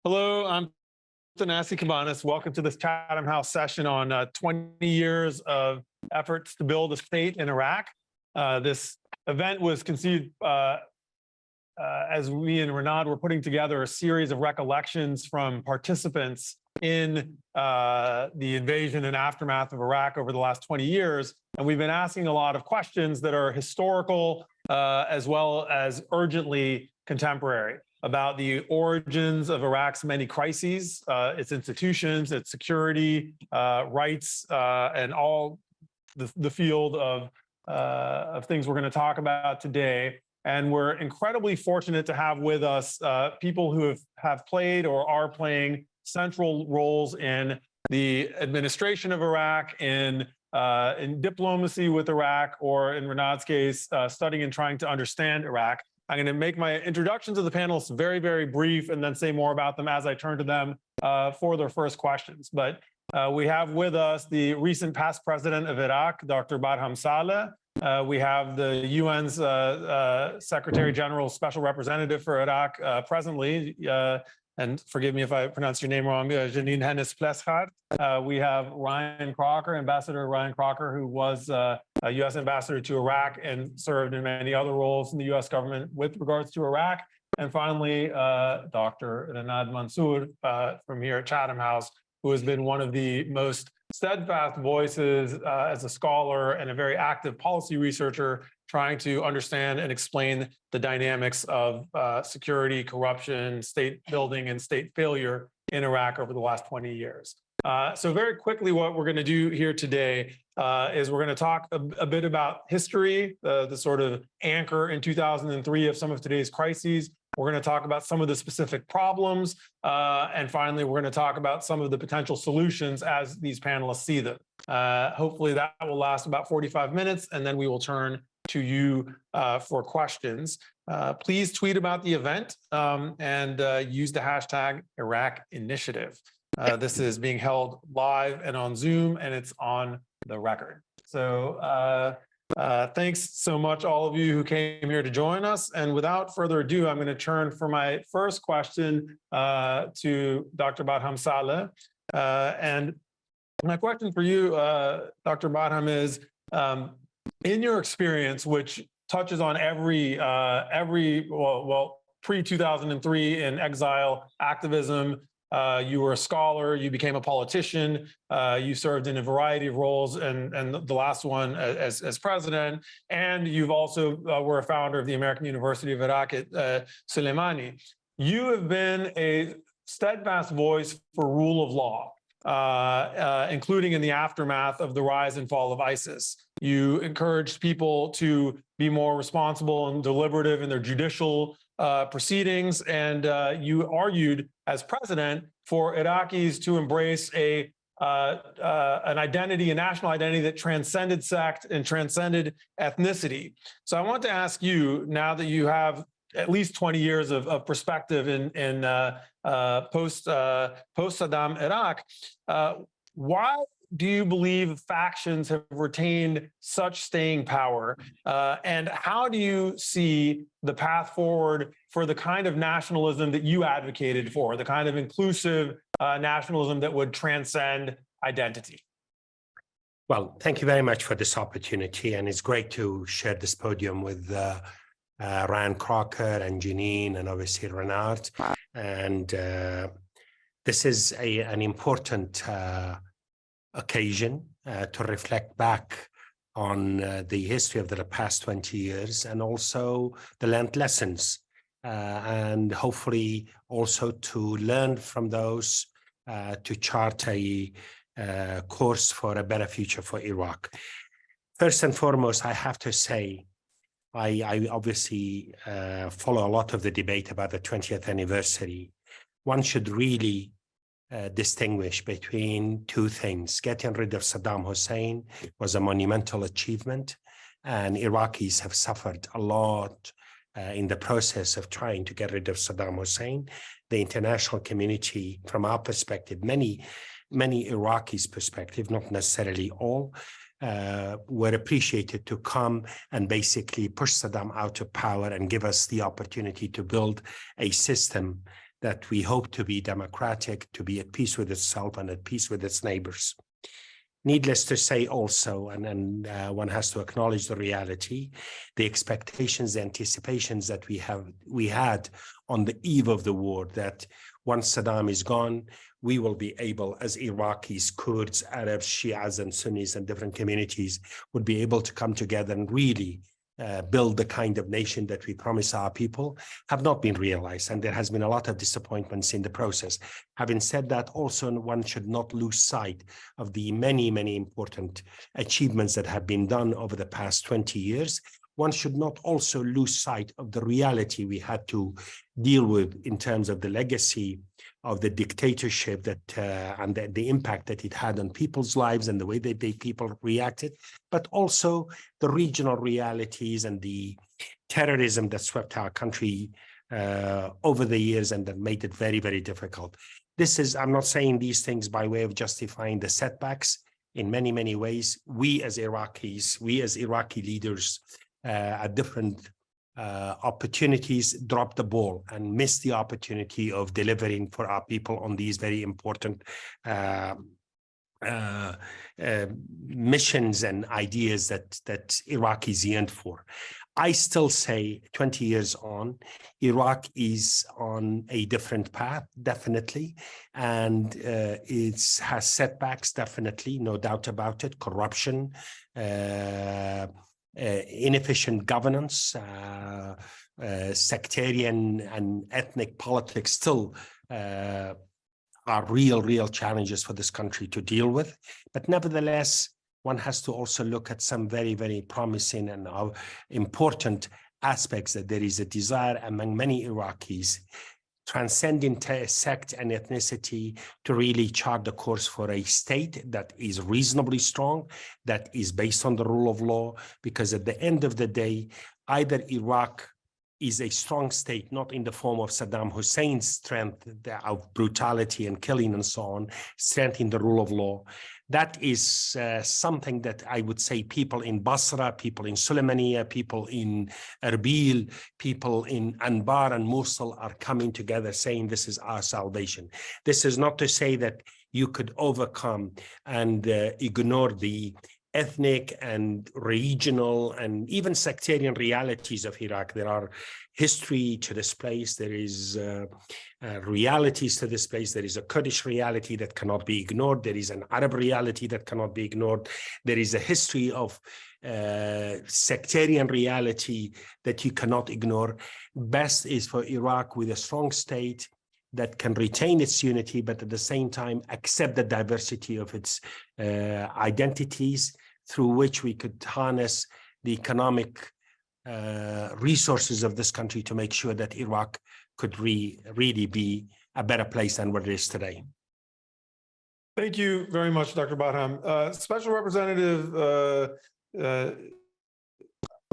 Hello, I'm Thanasi Cabanas. Welcome to this Chatham House session on 20 years of efforts to build a state in Iraq. This event was conceived as we and Renad were putting together a series of recollections from participants in the invasion and aftermath of Iraq over the last 20 years. And we've been asking a lot of questions that are historical as well as urgently contemporary about the origins of Iraq's many crises, its institutions, its security, rights, and all the field of things we're going to talk about today. And we're incredibly fortunate to have with us people who have played or are playing central roles in the administration of Iraq, in diplomacy with Iraq, or in Renad's case, studying and trying to understand Iraq. I'm going to make my introduction to the panelists very, very brief and then say more about them as I turn to them for their first questions. But we have with us the recent past president of Iraq, Dr. Barham Saleh. We have the UN's Secretary General Special Representative for Iraq presently, and forgive me if I pronounce your name wrong, Janine Hennis-Pleschart. We have Ryan Crocker, Ambassador Ryan Crocker, who was a U.S. ambassador to Iraq and served in many other roles in the U.S. government with regards to Iraq. And finally, Dr. Renad Mansour from here at Chatham House, who has been one of the most steadfast voices as a scholar and a very active policy researcher trying to understand and explain the dynamics of security, corruption, state building, and state failure in Iraq over the last 20 years. So very quickly, what we're going to do here today is we're going to talk a bit about history, the sort of anchor in 2003 of some of today's crises. We're going to talk about some of the specific problems. And finally, we're going to talk about some of the potential solutions as these panelists see them. Hopefully that will last about 45 minutes, and then we will turn to you for questions. Please tweet about the event and use the hashtag Iraq Initiative. This is being held live and on Zoom, and it's on the record. So thanks so much, all of you who came here to join us. And without further ado, I'm going to turn for my first question to Dr. Barham Saleh. And my question for you, Dr. Barham, is in your experience, which touches on every pre-2003 in exile activism, you were a scholar, you became a politician, you served in a variety of roles, and the last one as president, and you've also were a founder of the American University of Iraq at Soleimani. You have been a steadfast voice for rule of law, including in the aftermath of the rise and fall of ISIS. You encouraged people to be more responsible and deliberative in their judicial proceedings, and you argued as president for Iraqis to embrace an identity, a national identity that transcended sect and transcended ethnicity. So I want to ask you, now that you have at least 20 years of perspective in post-Saddam Iraq, why do you believe factions have retained such staying power? And how do you see the path forward for the kind of nationalism that you advocated for, the kind of inclusive nationalism that would transcend identity? Well, thank you very much for this opportunity. And it's great to share this podium with Ryan Crocker and Janine and obviously Renard. And this is an important occasion to reflect back on the history of the past 20 years and also the learned lessons, and hopefully also to learn from those to chart a course for a better future for Iraq. First and foremost, I have to say, I obviously follow a lot of the debate about the 20th anniversary. One should really distinguish between two things. Getting rid of Saddam Hussein was a monumental achievement, and Iraqis have suffered a lot in the process of trying to get rid of Saddam Hussein. The international community, from our perspective, many Iraqis' perspective, not necessarily all, were appreciated to come and basically push Saddam out of power and give us the opportunity to build a system that we hope to be democratic, to be at peace with itself and at peace with its neighbors. Needless to say also, and one has to acknowledge the reality, the expectations, the anticipations that we had on the eve of the war, that once Saddam is gone, we will be able, as Iraqis, Kurds, Arabs, Shias, and Sunnis, and different communities, would be able to come together and really build the kind of nation that we promise our people, have not been realized. And there has been a lot of disappointments in the process. Having said that, also one should not lose sight of the many, many important achievements that have been done over the past 20 years. One should not also lose sight of the reality we had to deal with in terms of the legacy of the dictatorship that and the impact that it had on people's lives and the way that people reacted, but also the regional realities and the terrorism that swept our country over the years and that made it very, very difficult. I'm not saying these things by way of justifying the setbacks. In many, many ways, we as Iraqis, we as Iraqi leaders at different opportunities dropped the ball and missed the opportunity of delivering for our people on these very important missions and ideas that Iraqis yearned for. I still say 20 years on, Iraq is on a different path, definitely, and it has setbacks, definitely, no doubt about it, corruption, inefficient governance, sectarian and ethnic politics still are real challenges for this country to deal with. But nevertheless, one has to also look at some very, very promising and important aspects, that there is a desire among many Iraqis, transcending sect and ethnicity, to really chart the course for a state that is reasonably strong, that is based on the rule of law, because at the end of the day, either Iraq is a strong state, not in the form of Saddam Hussein's strength of brutality and killing and so on, strength in the rule of law. That is something that I would say people in Basra, people in Sulaymaniyah, people in Erbil, people in Anbar and Mosul are coming together saying this is our salvation. This is not to say that you could overcome and ignore the ethnic and regional and even sectarian realities of Iraq. There are history to this place. There is realities to this place. There is a Kurdish reality that cannot be ignored. There is an Arab reality that cannot be ignored. There is a history of sectarian reality that you cannot ignore. Best is for Iraq with a strong state that can retain its unity, but at the same time accept the diversity of its identities, through which we could harness the economic resources of this country to make sure that Iraq could really be a better place than what it is today. Thank you very much, Dr. Badham. Special Representative,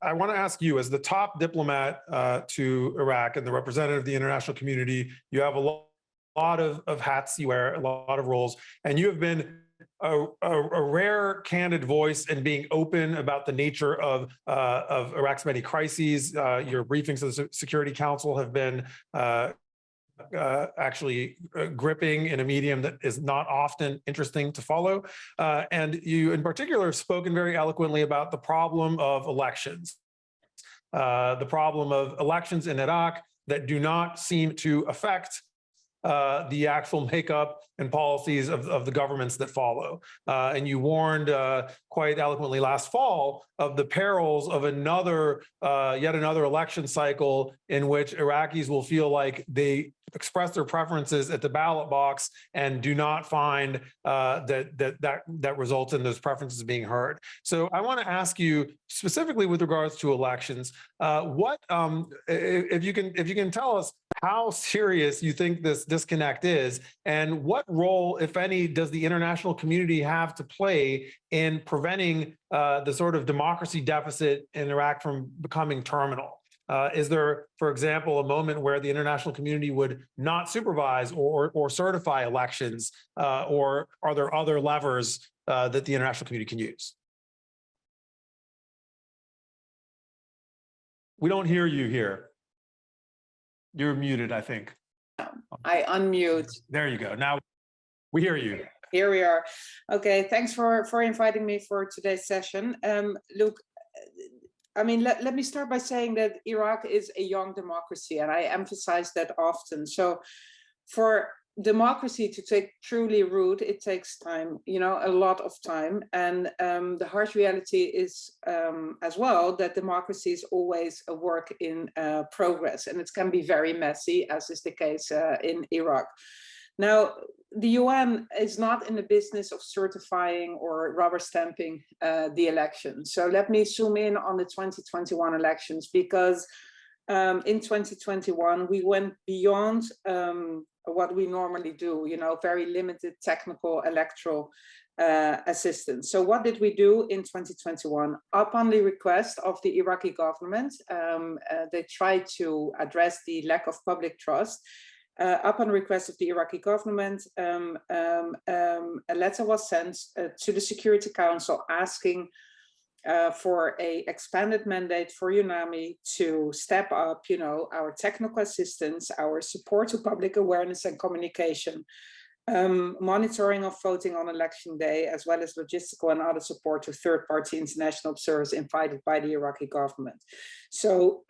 I want to ask you, as the top diplomat to Iraq and the representative of the international community, you have a lot of hats you wear, a lot of roles, and you have been a rare, candid voice in being open about the nature of Iraq's many crises. Your briefings to the Security Council have been actually gripping in a medium that is not often interesting to follow. And you in particular have spoken very eloquently about the problem of elections. The problem of elections in Iraq that do not seem to affect the actual makeup and policies of the governments that follow. And you warned quite eloquently last fall of the perils of yet another election cycle in which Iraqis will feel like they express their preferences at the ballot box and do not find that results in those preferences being heard. So I want to ask you specifically with regards to elections, if you can tell us how serious you think this disconnect is, and what role, if any, does the international community have to play in preventing the sort of democracy deficit in Iraq from becoming terminal? Is there, for example, a moment where the international community would not supervise or certify elections, or are there other levers that the international community can use? We don't hear you here. You're muted, I think. I unmute. There you go. Now we hear you. Here we are. Okay, thanks for inviting me for today's session. Look, I mean, let me start by saying that Iraq is a young democracy, and I emphasize that often. So for democracy to take truly root, it takes time, you know, a lot of time. And the harsh reality is as well that democracy is always a work in progress, and it can be very messy, as is the case in Iraq. Now, the UN is not in the business of certifying or rubber stamping the election. So let me zoom in on the 2021 elections, because in 2021, we went beyond what we normally do, you know, very limited technical electoral assistance. So what did we do in 2021? Upon the request of the Iraqi government, they tried to address the lack of public trust. Upon request of the Iraqi government, a letter was sent to the Security Council asking for a expanded mandate for UNAMI to step up, you know, our technical assistance, our support to public awareness and communication, monitoring of voting on election day, as well as logistical and other support to third-party international observers invited by the Iraqi government. So,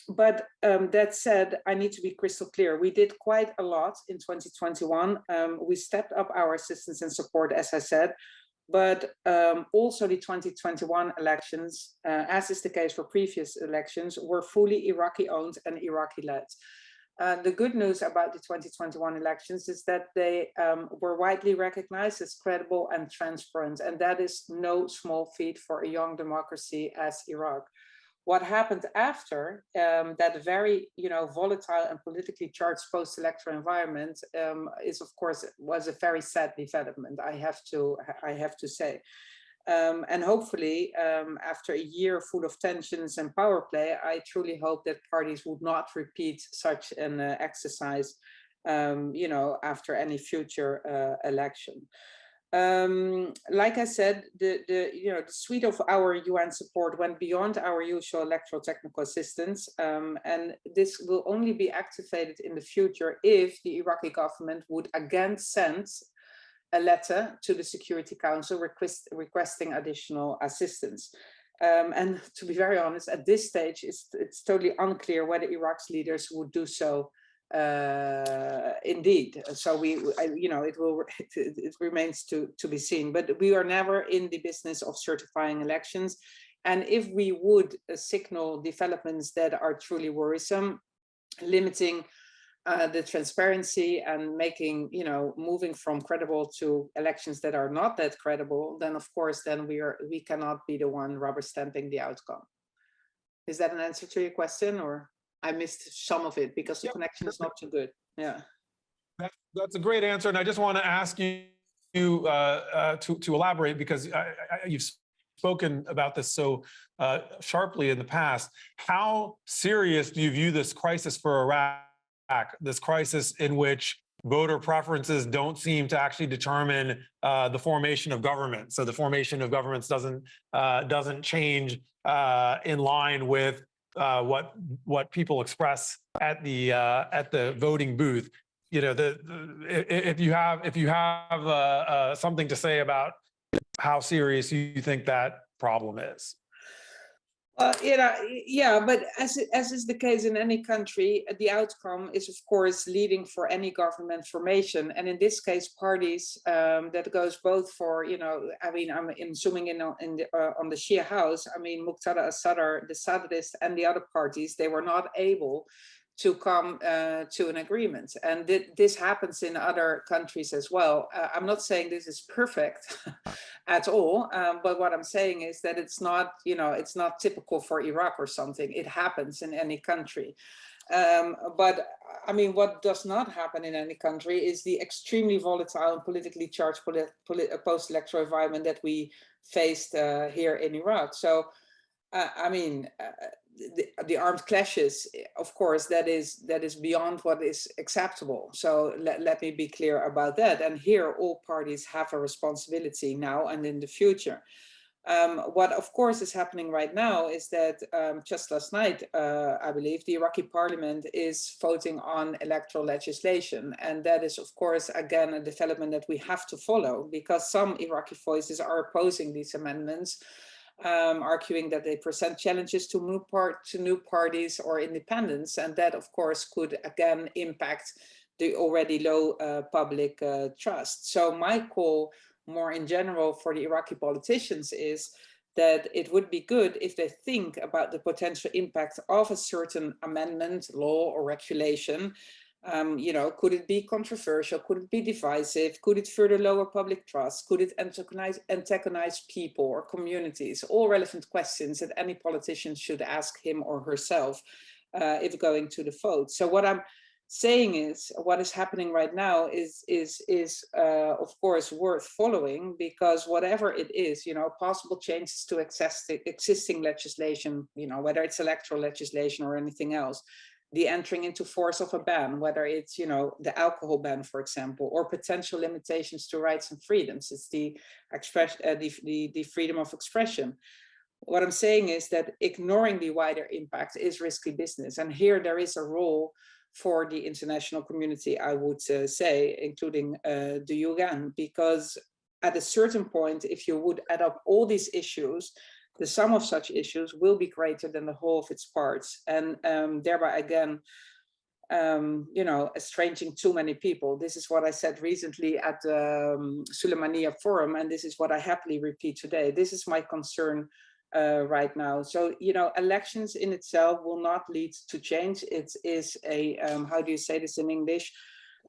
but that said, I need to be crystal clear. We did quite a lot in 2021. We stepped up our assistance and support, as I said, but also the 2021 elections, as is the case for previous elections, were fully Iraqi-owned and Iraqi-led. The good news about the 2021 elections is that they were widely recognized as credible and transparent, and that is no small feat for a young democracy as Iraq. What happened after that very, you know, volatile and politically charged post-electoral environment is, of course, was a very sad development, I have to say. And hopefully, after a year full of tensions and power play, I truly hope that parties would not repeat such an exercise, you know, after any future election. Like I said, the suite of our UN support went beyond our usual electoral technical assistance, and this will only be activated in the future if the Iraqi government would again send a letter to the Security Council requesting additional assistance. And to be very honest, at this stage, it's totally unclear whether Iraq's leaders would do so indeed. So it remains to be seen, but we are never in the business of certifying elections. And if we would signal developments that are truly worrisome, limiting the transparency and making, you know, moving from credible to elections that are not that credible, then of course, then we cannot be the one rubber stamping the outcome. Is that an answer to your question, or I missed some of it because the connection is not too good? Yeah. That's a great answer. And I just want to ask you to elaborate, because you've spoken about this so sharply in the past. How serious do you view this crisis for Iraq? This crisis in which voter preferences don't seem to actually determine the formation of government. So the formation of governments doesn't change in line with what people express at the voting booth. You know, if you have something to say about how serious you think that problem is. You know, yeah, but as is the case in any country, the outcome is, of course, leading for any government formation. And in this case, parties that goes both for, you know, I mean, I'm zooming in on the Shia House. I mean, Muqtada al-Sadr, the Sadrists, and the other parties, they were not able to come to an agreement. And this happens in other countries as well. I'm not saying this is perfect at all, but what I'm saying is that it's not, you know, it's not typical for Iraq or something. It happens in any country. But I mean, what does not happen in any country is the extremely volatile and politically charged post-electoral environment that we faced here in Iraq. So, I mean, the armed clashes, of course, that is beyond what is acceptable. So let me be clear about that. And here, all parties have a responsibility now and in the future. What of course is happening right now is that just last night, I believe, the Iraqi parliament is voting on electoral legislation. And that is, of course, again, a development that we have to follow, because some Iraqi voices are opposing these amendments, arguing that they present challenges to new parties or independence. And that, of course, could again impact the already low public trust. So my call more in general for the Iraqi politicians is that it would be good if they think about the potential impact of a certain amendment, law or regulation. You know, could it be controversial? Could it be divisive? Could it further lower public trust? Could it antagonize people or communities? All relevant questions that any politician should ask him or herself if going to the vote. So what I'm saying is, what is happening right now is of course worth following, because whatever it is, you know, possible changes to existing legislation, you know, whether it's electoral legislation or anything else, the entering into force of a ban, whether it's, you know, the alcohol ban, for example, or potential limitations to rights and freedoms, it's the freedom of expression. What I'm saying is that ignoring the wider impact is risky business, and here there is a role for the international community, I would say, including the UN, because at a certain point, if you would add up all these issues, the sum of such issues will be greater than the whole of its parts, and thereby again, you know, estranging too many people. This is what I said recently at the Suleimania Forum, and this is what I happily repeat today. This is my concern right now. So, you know, elections in itself will not lead to change. It is a, how do you say this in English?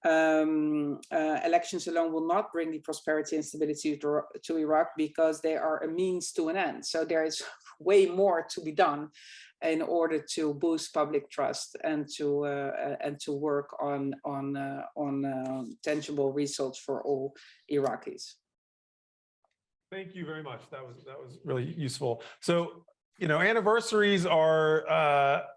Elections alone will not bring the prosperity and stability to Iraq, because they are a means to an end. So there is way more to be done in order to boost public trust and to work on tangible results for all Iraqis. Thank you very much. That was really useful. So, you know, anniversaries are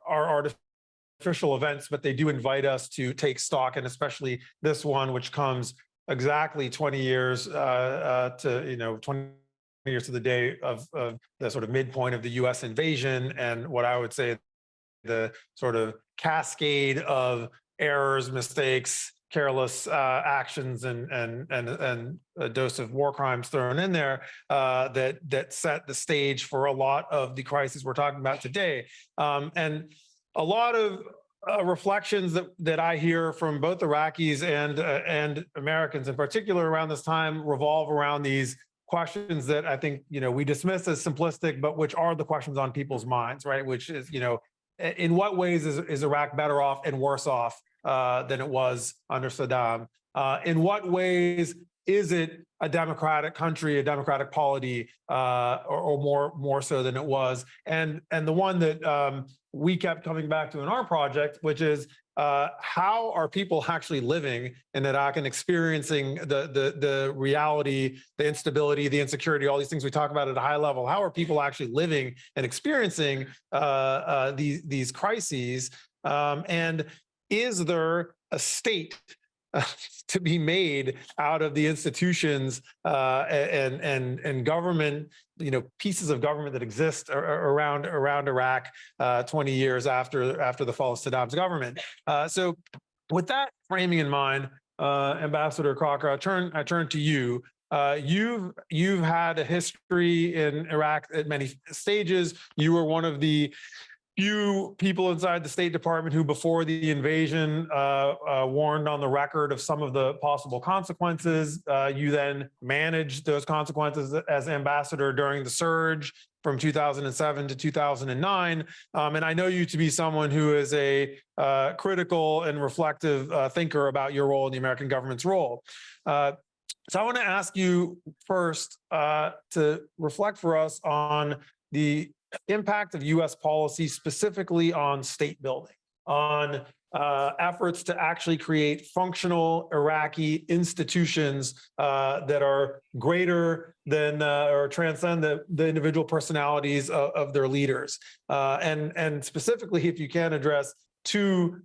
artificial events, but they do invite us to take stock, and especially this one, which comes exactly 20 years to, you know, 20 years to the day of the sort of midpoint of the U.S. invasion, and what I would say the sort of cascade of errors, mistakes, careless actions, and a dose of war crimes thrown in there that set the stage for a lot of the crises we're talking about today. And a lot of reflections that I hear from both Iraqis and Americans in particular around this time revolve around these questions that I think, you know, we dismiss as simplistic, but which are the questions on people's minds, right? Which is, you know, in what ways is Iraq better off and worse off than it was under Saddam? In what ways is it a democratic country, a democratic polity, or more so than it was? And the one that we kept coming back to in our project, which is how are people actually living in Iraq and experiencing the reality, the instability, the insecurity, all these things we talk about at a high level? How are people actually living and experiencing these crises? And is there a state to be made out of the institutions and government, you know, pieces of government that exist around Iraq 20 years after the fall of Saddam's government? So with that framing in mind, Ambassador Crocker, I turn to you. You've had a history in Iraq at many stages. You were one of the few people inside the State Department who, before the invasion, warned on the record of some of the possible consequences. You then managed those consequences as ambassador during the surge from 2007 to 2009. And I know you to be someone who is a critical and reflective thinker about your role in the American government's role. So I want to ask you first to reflect for us on the impact of U.S. policy specifically on state building, on efforts to actually create functional Iraqi institutions that are greater than or transcend the individual personalities of their leaders. And specifically, if you can address two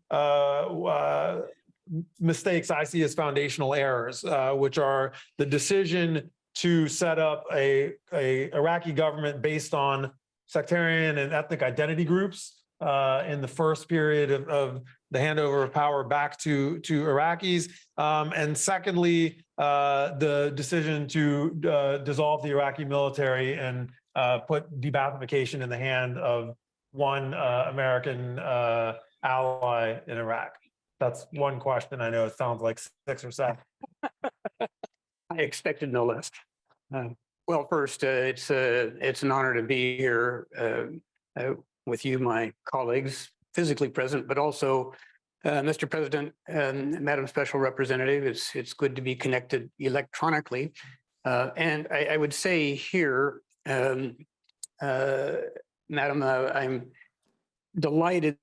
mistakes I see as foundational errors, which are the decision to set up a Iraqi government based on sectarian and ethnic identity groups in the first period of the handover of power back to Iraqis. And secondly, the decision to dissolve the Iraqi military and put de-Baathification in the hand of one American ally in Iraq. That's one question. I know it sounds like 6 or 7. I expected no less. Well, first, it's an honor to be here with you, my colleagues, physically present, but also Mr. President and Madam Special Representative. It's good to be connected electronically. And I would say here, Madam, I'm delighted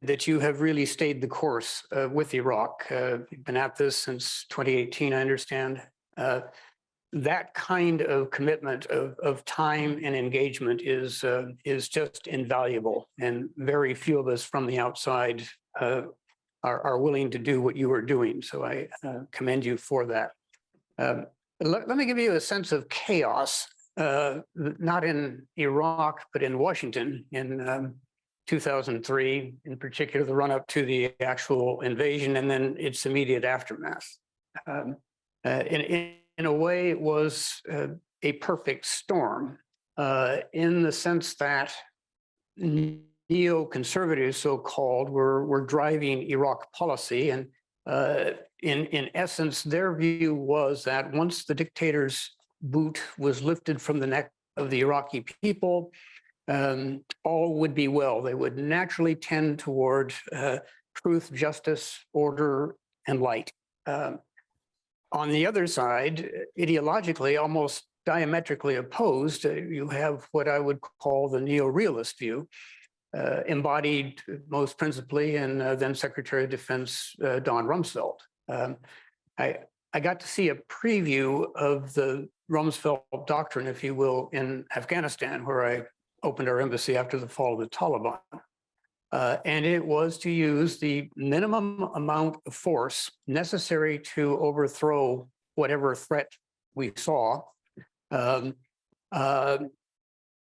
that you have really stayed the course with Iraq. You've been at this since 2018, I understand. That kind of commitment of time and engagement is just invaluable, and very few of us from the outside are willing to do what you are doing. So I commend you for that. Let me give you a sense of chaos, not in Iraq, but in Washington in 2003, in particular, the run up to the actual invasion and then its immediate aftermath. In a way, it was a perfect storm in the sense that neoconservatives, so-called, were driving Iraq policy. And in essence, their view was that once the dictator's boot was lifted from the neck of the Iraqi people, all would be well. They would naturally tend toward truth, justice, order, and light. On the other side, ideologically, almost diametrically opposed, you have what I would call the neo-realist view, embodied most principally in then Secretary of Defense Don Rumsfeld. I got to see a preview of the Rumsfeld doctrine, if you will, in Afghanistan, where I opened our embassy after the fall of the Taliban. And it was to use the minimum amount of force necessary to overthrow whatever threat we saw. And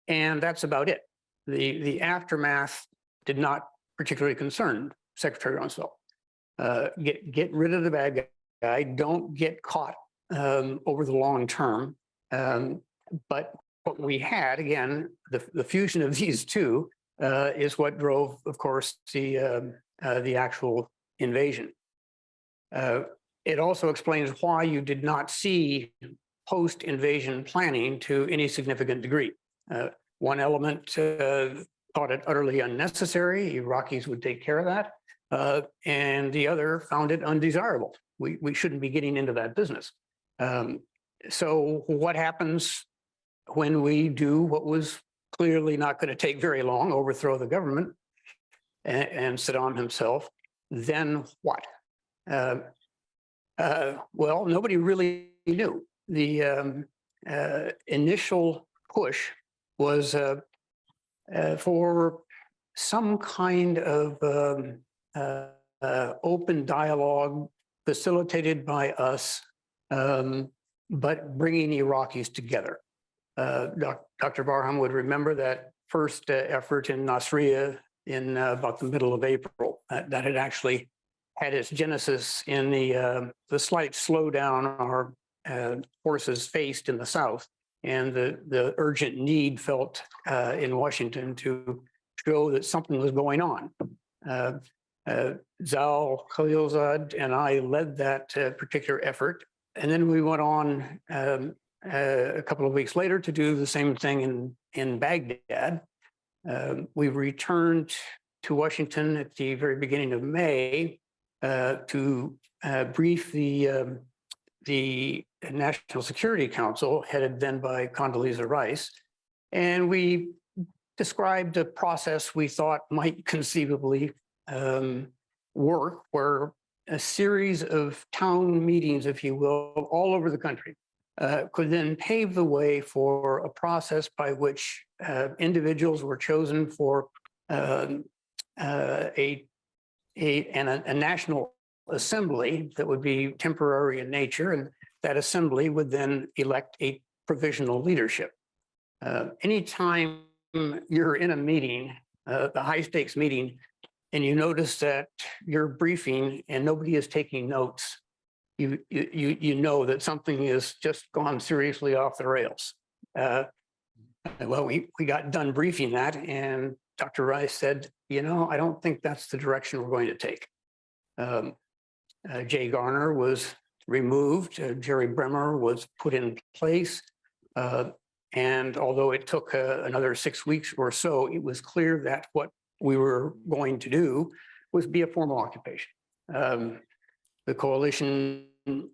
that's about it. The aftermath did not particularly concern Secretary Rumsfeld. Get rid of the bad guy, don't get caught over the long term. But what we had, again, the fusion of these two is what drove, of course, the actual invasion. It also explains why you did not see post-invasion planning to any significant degree. One element thought it utterly unnecessary. Iraqis would take care of that. And the other found it undesirable. We shouldn't be getting into that business. So what happens when we do what was clearly not going to take very long, overthrow the government and Saddam himself? Then what? Well, nobody really knew. The initial push was for some kind of open dialogue facilitated by us, but bringing Iraqis together. Dr. Barham would remember that first effort in Nasiriyah in about the middle of April. That had actually had its genesis in the slight slowdown our forces faced in the South, and the urgent need felt in Washington to show that something was going on. Zal Khalilzad and I led that particular effort, and then we went on a couple of weeks later to do the same thing in Baghdad. We returned to Washington at the very beginning of May to brief the National Security Council, headed then by Condoleezza Rice, and we described a process we thought might conceivably work, where a series of town meetings, if you will, all over the country could then pave the way for a process by which individuals were chosen for a national assembly that would be temporary in nature, and that assembly would then elect a provisional leadership. Anytime you're in a meeting, the high stakes meeting, and you notice that you're briefing and nobody is taking notes, you know that something has just gone seriously off the rails. Well, we got done briefing that, and Dr. Rice said, you know, I don't think that's the direction we're going to take. Jay Garner was removed, Jerry Bremer was put in place. And although it took another 6 weeks or so, it was clear that what we were going to do was be a formal occupation. The Coalition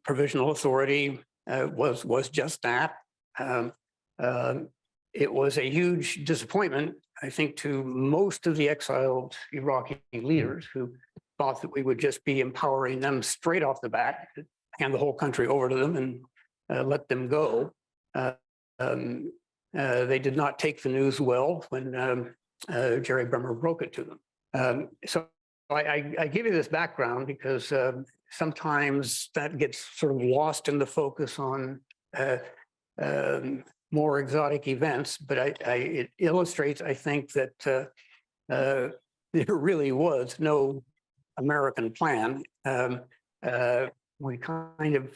Provisional Authority was just that. It was a huge disappointment, I think, to most of the exiled Iraqi leaders who thought that we would just be empowering them straight off the bat, hand the whole country over to them and let them go. They did not take the news well when Jerry Bremer broke it to them. So I give you this background because sometimes that gets sort of lost in the focus on more exotic events, but it illustrates, I think, that there really was no American plan. We kind of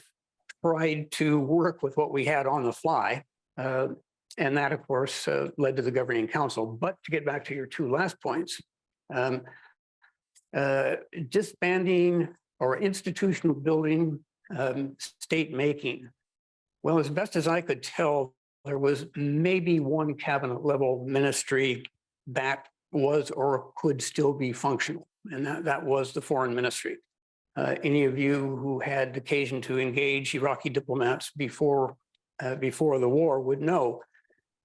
tried to work with what we had on the fly. And that, of course, led to the governing council. But to get back to your two last points, disbanding or institutional building, state making. Well, as best as I could tell, there was maybe one cabinet level ministry that was or could still be functional, and that was the foreign ministry. Any of you who had occasion to engage Iraqi diplomats before the war would know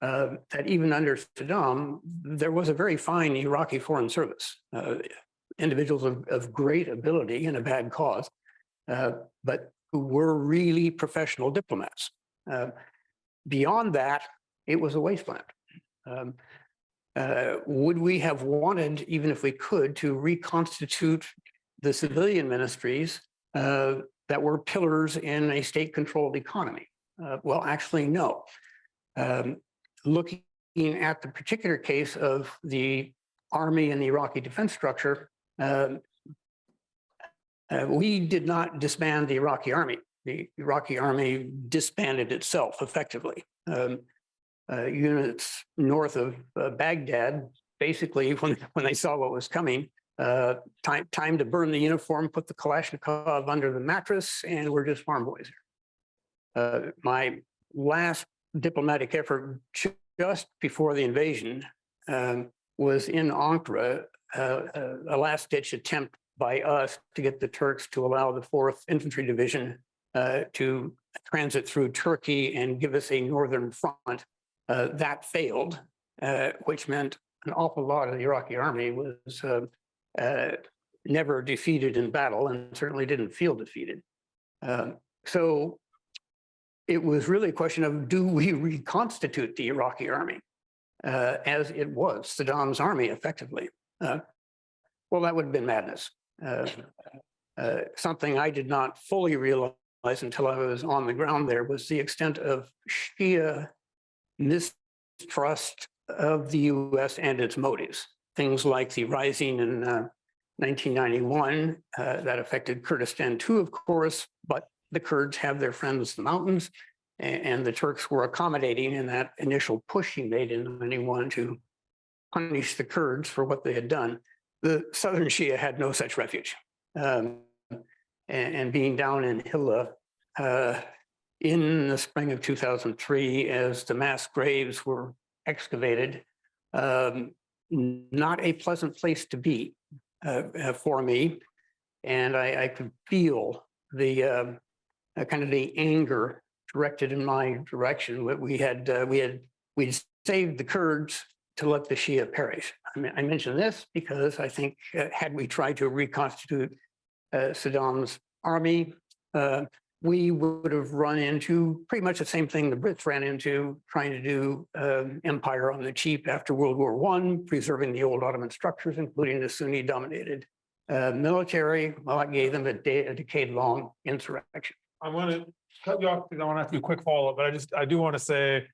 that even under Saddam, there was a very fine Iraqi foreign service, individuals of great ability in a bad cause, but who were really professional diplomats. Beyond that, it was a wasteland. Would we have wanted, even if we could, to reconstitute the civilian ministries that were pillars in a state-controlled economy? Well, actually, no. Looking at the particular case of the army and the Iraqi defense structure, we did not disband the Iraqi army. The Iraqi army disbanded itself effectively. Units north of Baghdad, basically, when they saw what was coming, time to burn the uniform, put the Kalashnikov under the mattress, and we're just farm boys here. My last diplomatic effort just before the invasion was in Ankara, a last-ditch attempt by us to get the Turks to allow the 4th Infantry Division to transit through Turkey and give us a northern front. That failed, which meant an awful lot of the Iraqi army was never defeated in battle and certainly didn't feel defeated. So it was really a question of, do we reconstitute the Iraqi army as it was Saddam's army effectively? Well, that would have been madness. Something I did not fully realize until I was on the ground there was the extent of Shia mistrust of the US and its motives. Things like the rising in 1991 that affected Kurdistan too, of course, but the Kurds have their friends the mountains, and the Turks were accommodating in that initial push he made in 91 to punish the Kurds for what they had done. The southern Shia had no such refuge. And being down in Hilla in the spring of 2003, as the mass graves were excavated, not a pleasant place to be for me. And I could feel the kind of the anger directed in my direction. We'd saved the Kurds to let the Shia perish. I mention this because I think had we tried to reconstitute Saddam's army, we would have run into pretty much the same thing the Brits ran into trying to do empire on the cheap after World War I, preserving the old Ottoman structures, including the Sunni-dominated military. Well, it gave them a decade-long insurrection. I want to cut you off because I want to ask you a quick follow-up, but I do want to say,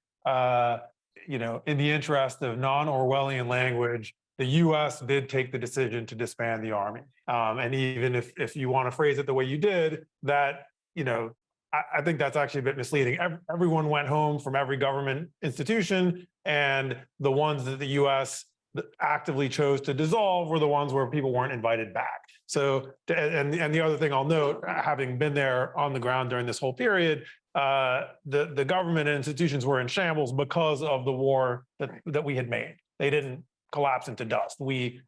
you know, in the interest of non-Orwellian language, the US did take the decision to disband the army. And even if you want to phrase it the way you did, that, you know, I think that's actually a bit misleading. Everyone went home from every government institution, and the ones that the US actively chose to dissolve were the ones where people weren't invited back. So, and the other thing I'll note, having been there on the ground during this whole period, the government and institutions were in shambles because of the war that we had made. They didn't collapse into dust. We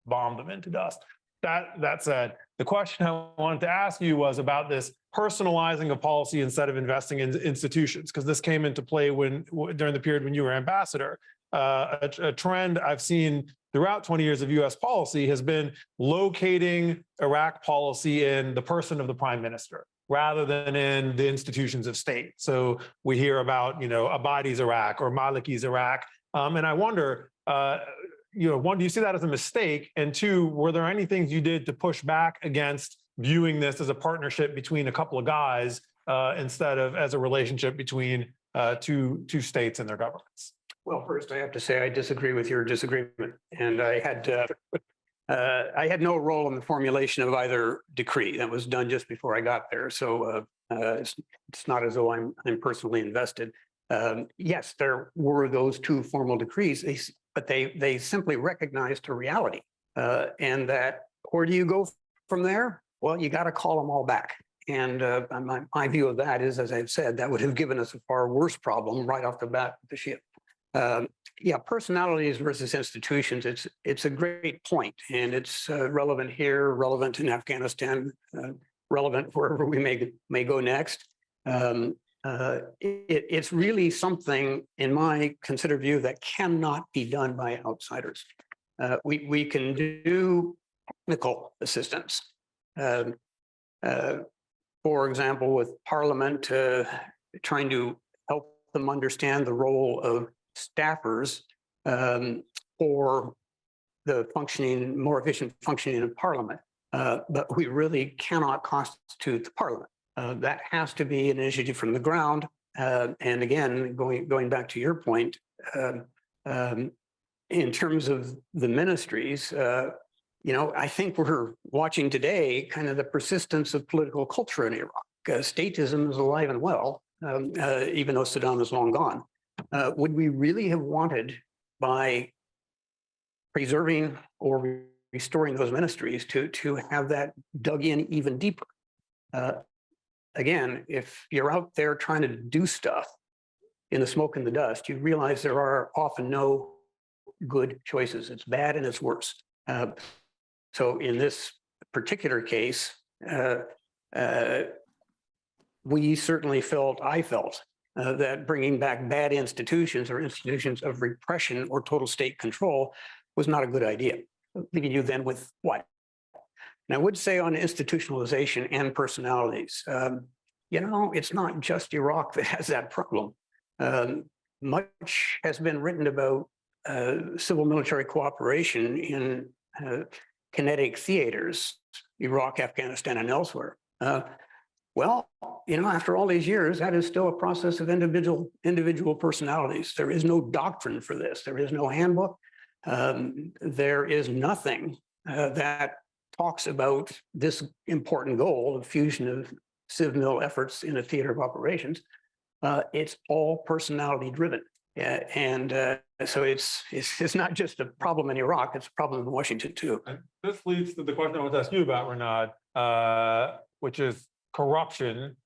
bombed them into dust. That said, the question I wanted to ask you was about this personalizing of policy instead of investing in institutions, because this came into play during the period when you were ambassador. A trend I've seen throughout 20 years of US policy has been locating Iraq policy in the person of the prime minister rather than in the institutions of state. So we hear about, you know, Abadi's Iraq or Maliki's Iraq. And I wonder, you know, one, do you see that as a mistake? And two, were there any things you did to push back against viewing this as a partnership between a couple of guys instead of as a relationship between two states and their governments? Well, first, I have to say I disagree with your disagreement, and I had no role in the formulation of either decree. That was done just before I got there, so it's not as though I'm personally invested. Yes, there were those two formal decrees, but they simply recognized a reality, and that where do you go from there? Well, you got to call them all back. And my view of that is, as I've said, that would have given us a far worse problem right off the bat with the ship. Yeah, personalities versus institutions, it's a great point, and it's relevant here, relevant in Afghanistan, relevant wherever we may go next. It's really something, in my considered view, that cannot be done by outsiders. We can do technical assistance. For example, with Parliament, trying to help them understand the role of staffers for the more efficient functioning of Parliament. But we really cannot constitute the Parliament. That has to be an initiative from the ground. And again, going back to your point, in terms of the ministries, you know, I think we're watching today kind of the persistence of political culture in Iraq. Statism is alive and well, even though Saddam is long gone. Would we really have wanted, by preserving or restoring those ministries, to have that dug in even deeper? Again, if you're out there trying to do stuff in the smoke and the dust, you realize there are often no good choices. It's bad and it's worse. So in this particular case, we certainly I felt that bringing back bad institutions or institutions of repression or total state control was not a good idea. Leaving you then with what? And I would say on institutionalization and personalities, you know, it's not just Iraq that has that problem. Much has been written about civil military cooperation in kinetic theaters, Iraq, Afghanistan, and elsewhere. Well, you know, after all these years, that is still a process of individual personalities. There is no doctrine for this. There is no handbook. There is nothing that talks about this important goal of fusion of civ-mil efforts in a theater of operations. It's all personality driven. So it's not just a problem in Iraq, it's a problem in Washington too. And this leads to the question I want to ask you about, Renaud, which is corruption,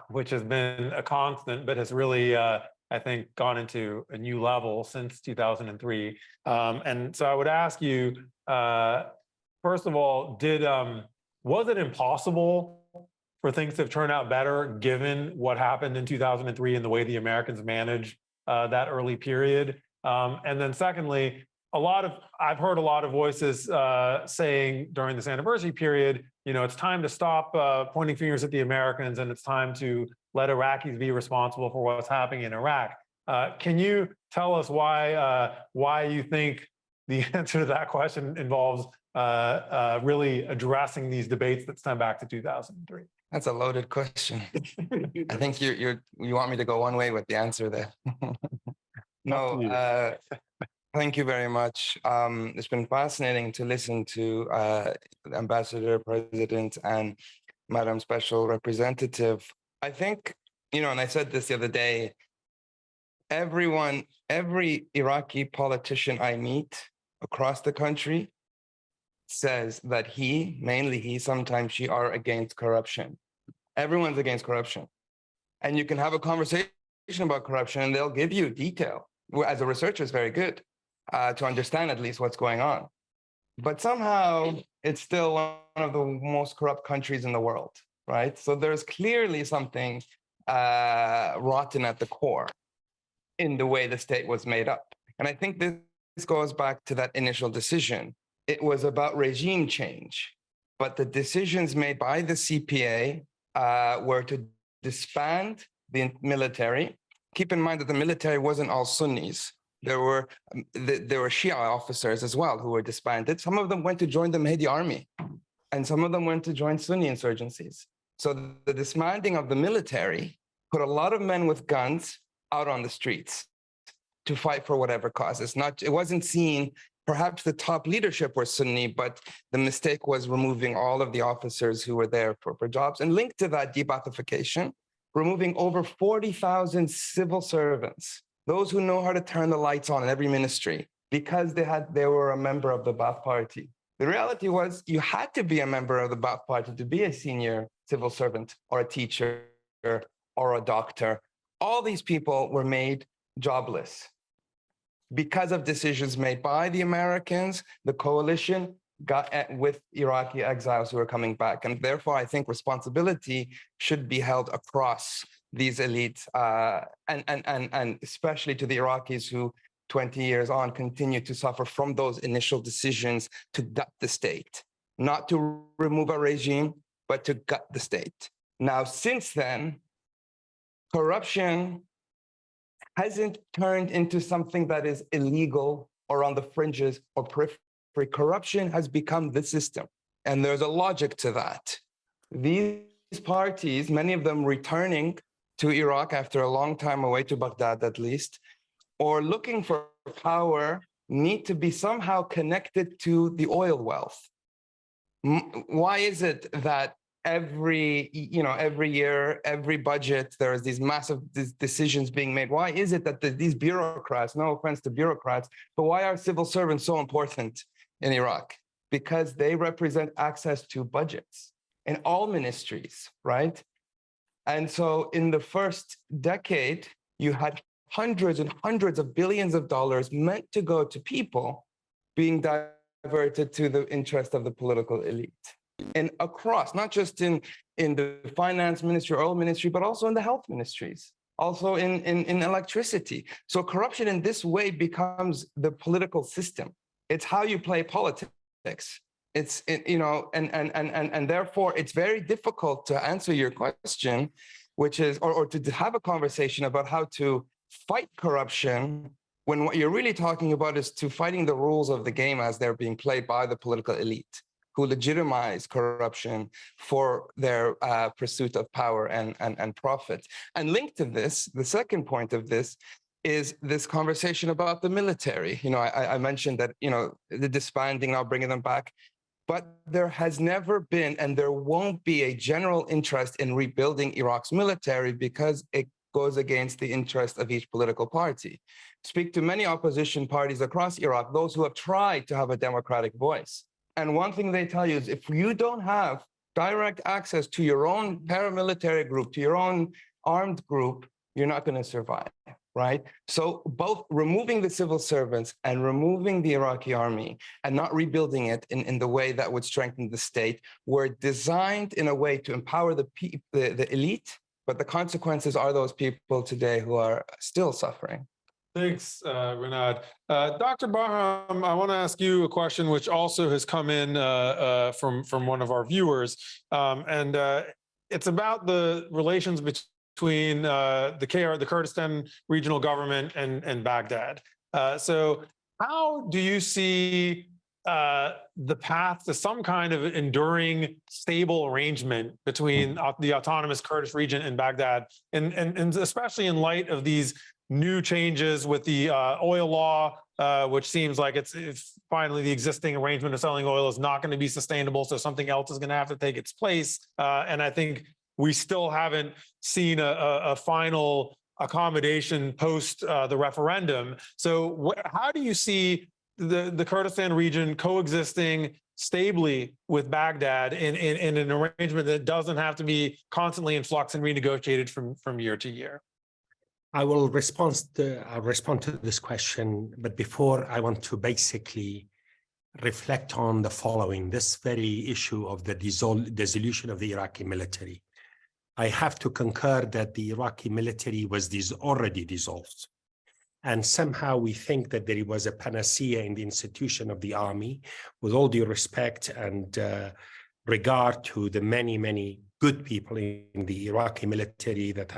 which has been a constant, but has really, I think, gone into a new level since 2003. And so I would ask you, first of all, was it impossible for things to have turned out better given what happened in 2003 and the way the Americans managed that early period? And then secondly, I've heard a lot of voices saying during this anniversary period, you know, it's time to stop pointing fingers at the Americans and it's time to let Iraqis be responsible for what's happening in Iraq. Can you tell us why you think the answer to that question involves really addressing these debates that stem back to 2003? That's a loaded question. I think you want me to go one way with the answer there. No, thank you very much. It's been fascinating to listen to the Ambassador, President, and Madam Special Representative. I think, and I said this the other day, every Iraqi politician I meet across the country says that mainly he, sometimes she, are against corruption. Everyone's against corruption. And you can have a conversation about corruption and they'll give you detail. As a researcher, it's very good to understand at least what's going on. But somehow it's still one of the most corrupt countries in the world, right? So there's clearly something rotten at the core in the way the state was made up. And I think this goes back to that initial decision. It was about regime change, but the decisions made by the CPA were to disband the military. Keep in mind that the military wasn't all Sunnis. There were Shia officers as well who were disbanded. Some of them went to join the Mahdi army, and some of them went to join Sunni insurgencies. So the disbanding of the military put a lot of men with guns out on the streets to fight for whatever cause. It wasn't seen. Perhaps the top leadership were Sunni, but the mistake was removing all of the officers who were there for jobs. And linked to that de-Baathification, removing over 40,000 civil servants, those who know how to turn the lights on in every ministry, because they were a member of the Ba'ath Party. The reality was you had to be a member of the Ba'ath Party to be a senior civil servant or a teacher or a doctor. All these people were made jobless because of decisions made by the Americans, the coalition, with Iraqi exiles who are coming back. And therefore, I think responsibility should be held across these elites, and especially to the Iraqis who 20 years on continue to suffer from those initial decisions to gut the state, not to remove a regime, but to gut the state. Now, since then, corruption hasn't turned into something that is illegal or on the fringes or periphery. Corruption has become the system, and there's a logic to that. These parties, many of them returning to Iraq after a long time away, to Baghdad at least, or looking for power, need to be somehow connected to the oil wealth. Why is it that every year, every budget, there is these massive decisions being made? Why is it that these bureaucrats, no offense to bureaucrats, but why are civil servants so important in Iraq? Because they represent access to budgets in all ministries, right? And so in the first decade, you had hundreds and hundreds of billions of dollars meant to go to people being diverted to the interest of the political elite. And across, not just in the finance ministry or oil ministry, but also in the health ministries, also in electricity. So corruption in this way becomes the political system. It's how you play politics. And therefore it's very difficult to answer your question, which is, or to have a conversation about how to fight corruption when what you're really talking about is to fighting the rules of the game as they're being played by the political elite, who legitimize corruption for their pursuit of power and profit. And linked to this, the second point of this is this conversation about the military. I mentioned that, the disbanding, now bringing them back, but there has never been, and there won't be, a general interest in rebuilding Iraq's military because it goes against the interest of each political party. Speak to many opposition parties across Iraq, those who have tried to have a democratic voice. And one thing they tell you is if you don't have direct access to your own paramilitary group, to your own armed group, you're not going to survive, right? So both removing the civil servants and removing the Iraqi army and not rebuilding it in the way that would strengthen the state were designed in a way to empower the elite, but the consequences are those people today who are still suffering. Thanks, Renad. Dr. Barham, I want to ask you a question which also has come in from one of our viewers, and it's about the relations between the Kurdistan regional government and Baghdad. So how do you see the path to some kind of enduring, stable arrangement between the autonomous Kurdish region and Baghdad, and especially in light of these new changes with the oil law, which seems like it's finally the existing arrangement of selling oil is not going to be sustainable, so something else is going to have to take its place. And I think we still haven't seen a final accommodation post the referendum. So how do you see the Kurdistan region coexisting stably with Baghdad in an arrangement that doesn't have to be constantly in flux and renegotiated from year to year? I'll respond to this question, but before I want to basically reflect on the following, this very issue of the dissolution of the Iraqi military. I have to concur that the Iraqi military was already dissolved. And somehow we think that there was a panacea in the institution of the army, with all due respect and regard to the many, many good people in the Iraqi military that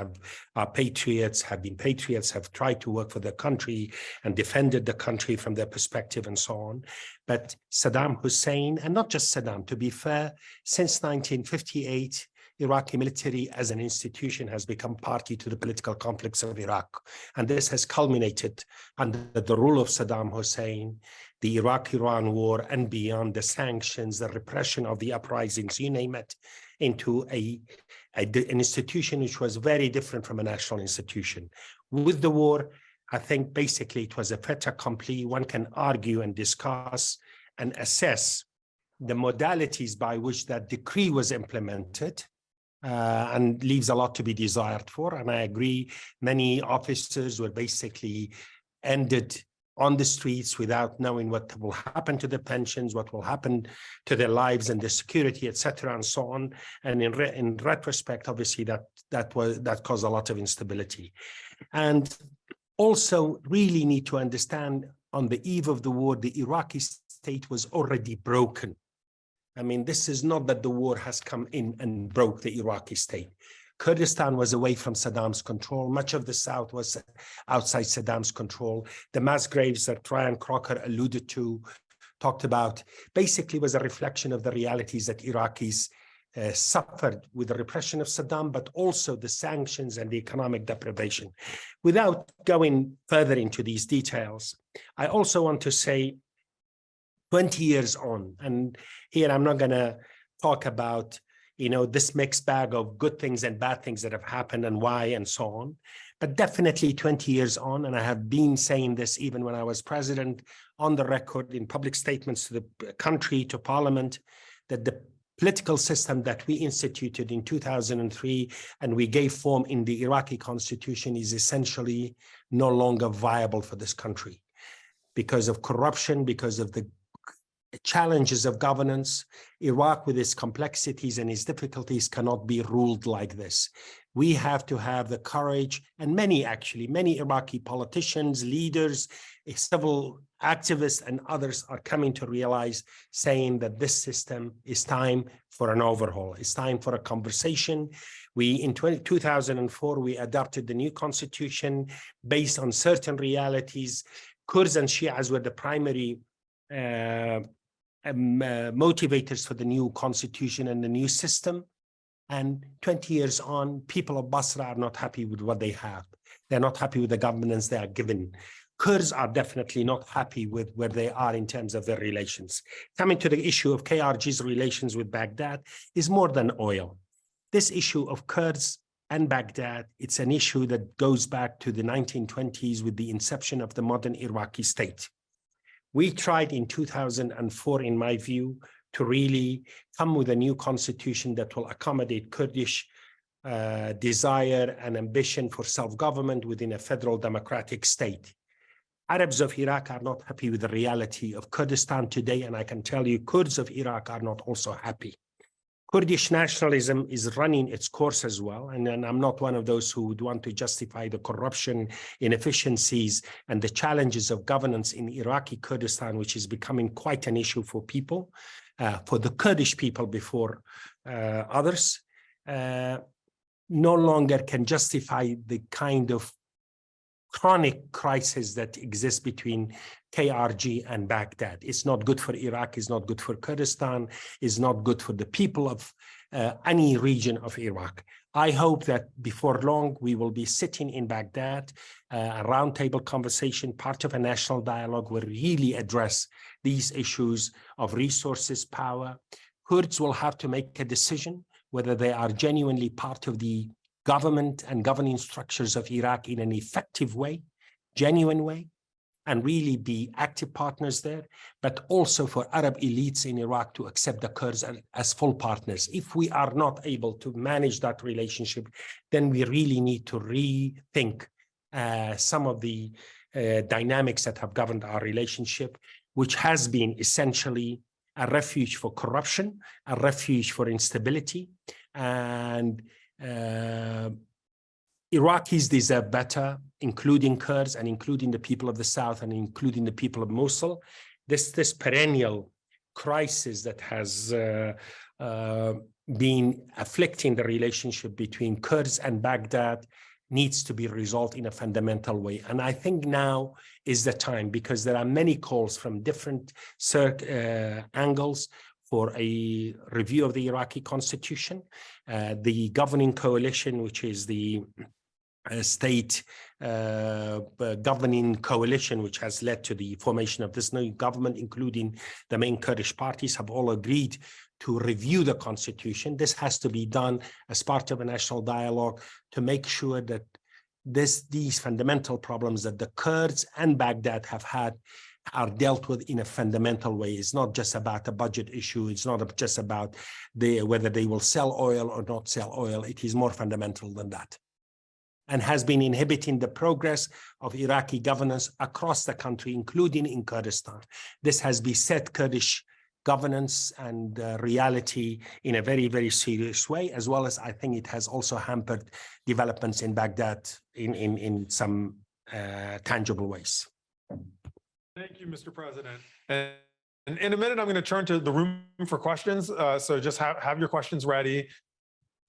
are patriots, have been patriots, have tried to work for their country and defended the country from their perspective and so on. But Saddam Hussein, and not just Saddam, to be fair, since 1958, Iraqi military as an institution has become party to the political conflicts of Iraq. And this has culminated under the rule of Saddam Hussein, the Iraq-Iran war, and beyond, the sanctions, the repression of the uprisings, you name it, into an institution which was very different from a national institution. With the war, I think basically it was a fait accompli. One can argue and discuss and assess the modalities by which that decree was implemented, and leaves a lot to be desired for. And I agree, many officers were basically ended on the streets without knowing what will happen to the pensions, what will happen to their lives and the security, etc., and so on. And in retrospect, obviously that caused a lot of instability. And also really need to understand, on the eve of the war, the Iraqi state was already broken. I mean, this is not that the war has come in and broke the Iraqi state. Kurdistan was away from Saddam's control. Much of the south was outside Saddam's control. The mass graves that Ryan Crocker alluded to, talked about, basically was a reflection of the realities that Iraqis suffered with the repression of Saddam, but also the sanctions and the economic deprivation. Without going further into these details, I also want to say 20 years on, and here I'm not going to talk about, this mixed bag of good things and bad things that have happened and why and so on, but definitely 20 years on, and I have been saying this even when I was president, on the record, in public statements to the country, to parliament, that the political system that we instituted in 2003 and we gave form in the Iraqi constitution is essentially no longer viable for this country because of corruption, because of the challenges of governance. Iraq, with its complexities and its difficulties, cannot be ruled like this. We have to have the courage, and many Iraqi politicians, leaders, civil activists, and others are coming to realize, saying that this system is time for an overhaul. It's time for a conversation. In 2004, we adopted the new constitution based on certain realities. Kurds and Shias were the primary motivators for the new constitution and the new system. And 20 years on, people of Basra are not happy with what they have. They're not happy with the governance they are given. Kurds are definitely not happy with where they are in terms of their relations. Coming to the issue of KRG's relations with Baghdad is more than oil. This issue of Kurds and Baghdad, it's an issue that goes back to the 1920s with the inception of the modern Iraqi state. We tried in 2004, in my view, to really come with a new constitution that will accommodate Kurdish desire and ambition for self-government within a federal democratic state. Arabs of Iraq are not happy with the reality of Kurdistan today, and I can tell you Kurds of Iraq are not also happy. Kurdish nationalism is running its course as well, and I'm not one of those who would want to justify the corruption, inefficiencies, and the challenges of governance in Iraqi Kurdistan, which is becoming quite an issue for people, for the Kurdish people before others. No longer can justify the kind of chronic crisis that exists between KRG and Baghdad. It's not good for Iraq, it's not good for Kurdistan, it's not good for the people of any region of Iraq. I hope that before long, we will be sitting in Baghdad, a roundtable conversation, part of a national dialogue will really address these issues of resources, power. Kurds will have to make a decision whether they are genuinely part of the government and governing structures of Iraq in an effective way, genuine way, and really be active partners there, but also for Arab elites in Iraq to accept the Kurds as full partners. If we are not able to manage that relationship, then we really need to rethink some of the dynamics that have governed our relationship, which has been essentially a refuge for corruption, a refuge for instability, and Iraqis deserve better, including Kurds and including the people of the South and including the people of Mosul. This perennial crisis that has been afflicting the relationship between Kurds and Baghdad needs to be resolved in a fundamental way. And I think now is the time, because there are many calls from different angles for a review of the Iraqi constitution. The governing coalition, which is the state governing coalition, which has led to the formation of this new government, including the main Kurdish parties, have all agreed to review the constitution. This has to be done as part of a national dialogue to make sure that these fundamental problems that the Kurds and Baghdad have had are dealt with in a fundamental way. It's not just about a budget issue. It's not just about whether they will sell oil or not sell oil. It is more fundamental than that, and has been inhibiting the progress of Iraqi governance across the country, including in Kurdistan. This has beset Kurdish governance and reality in a very, very serious way, as well as I think it has also hampered developments in Baghdad in some tangible ways. Thank you, Mr. President. And in a minute, I'm going to turn to the room for questions. So just have your questions ready.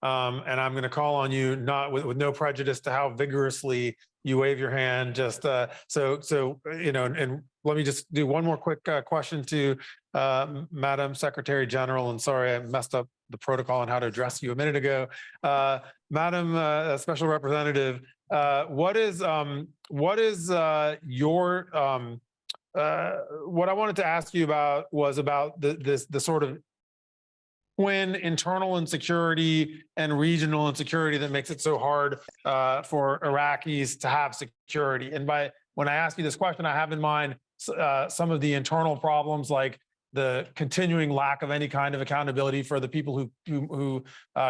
And I'm going to call on you, not with no prejudice to how vigorously you wave your hand. Just so you know, and let me just do one more quick question to Madam Secretary General. And sorry, I messed up the protocol on how to address you a minute ago. Madam Special Representative, what is your what I wanted to ask you about was about the sort of twin internal insecurity and regional insecurity that makes it so hard for Iraqis to have security. And when I ask you this question, I have in mind some of the internal problems, like the continuing lack of any kind of accountability for the people who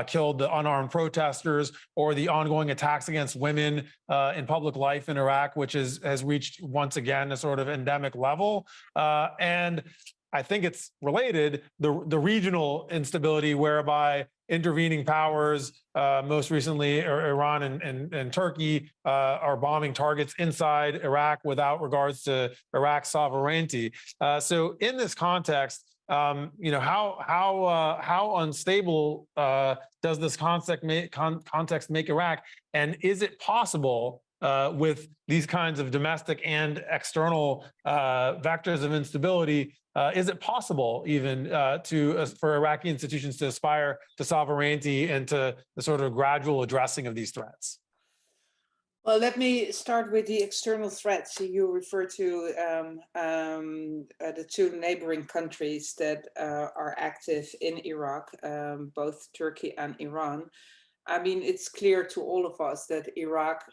killed the unarmed protesters, or the ongoing attacks against women in public life in Iraq, which has reached once again a sort of endemic level. And I think it's related, the regional instability whereby intervening powers, most recently Iran and Turkey, are bombing targets inside Iraq without regards to Iraq's sovereignty. So in this context, you know, how unstable does this context make Iraq? And is it possible with these kinds of domestic and external vectors of instability, is it possible even for Iraqi institutions to aspire to sovereignty and to the sort of gradual addressing of these threats? Well, let me start with the external threats. You refer to the two neighboring countries that are active in Iraq, both Turkey and Iran. I mean, it's clear to all of us that Iraq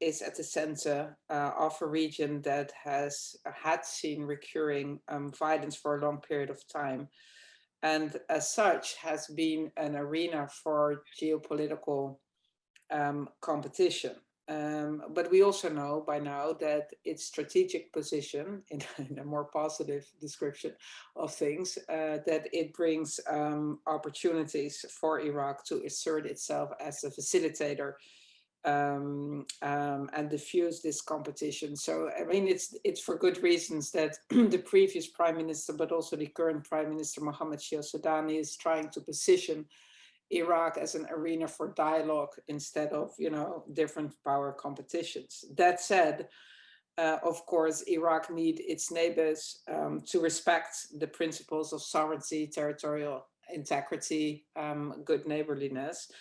is at the center of a region that had seen recurring violence for a long period of time, and as such has been an arena for geopolitical competition. But we also know by now that its strategic position, in a more positive description of things, that it brings opportunities for Iraq to assert itself as a facilitator and diffuse this competition. So, I mean, it's for good reasons that the previous prime minister, but also the current prime minister, Mohammed Shia Sudani, is trying to position Iraq as an arena for dialogue instead of, different power competitions. That said, of course, Iraq need its neighbors to respect the principles of sovereignty, territorial integrity, good neighborliness.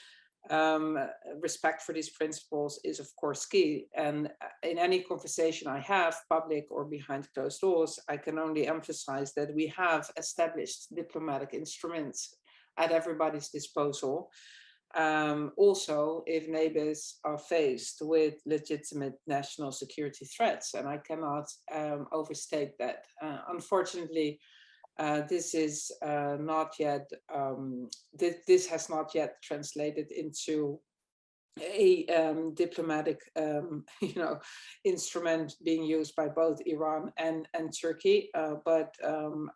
Respect for these principles is, of course, key. And in any conversation I have, public or behind closed doors, I can only emphasize that we have established diplomatic instruments at everybody's disposal. Also, if neighbors are faced with legitimate national security threats, and I cannot overstate that. Unfortunately, this is not yet, this has not yet translated into a diplomatic, instrument being used by both Iran and Turkey. But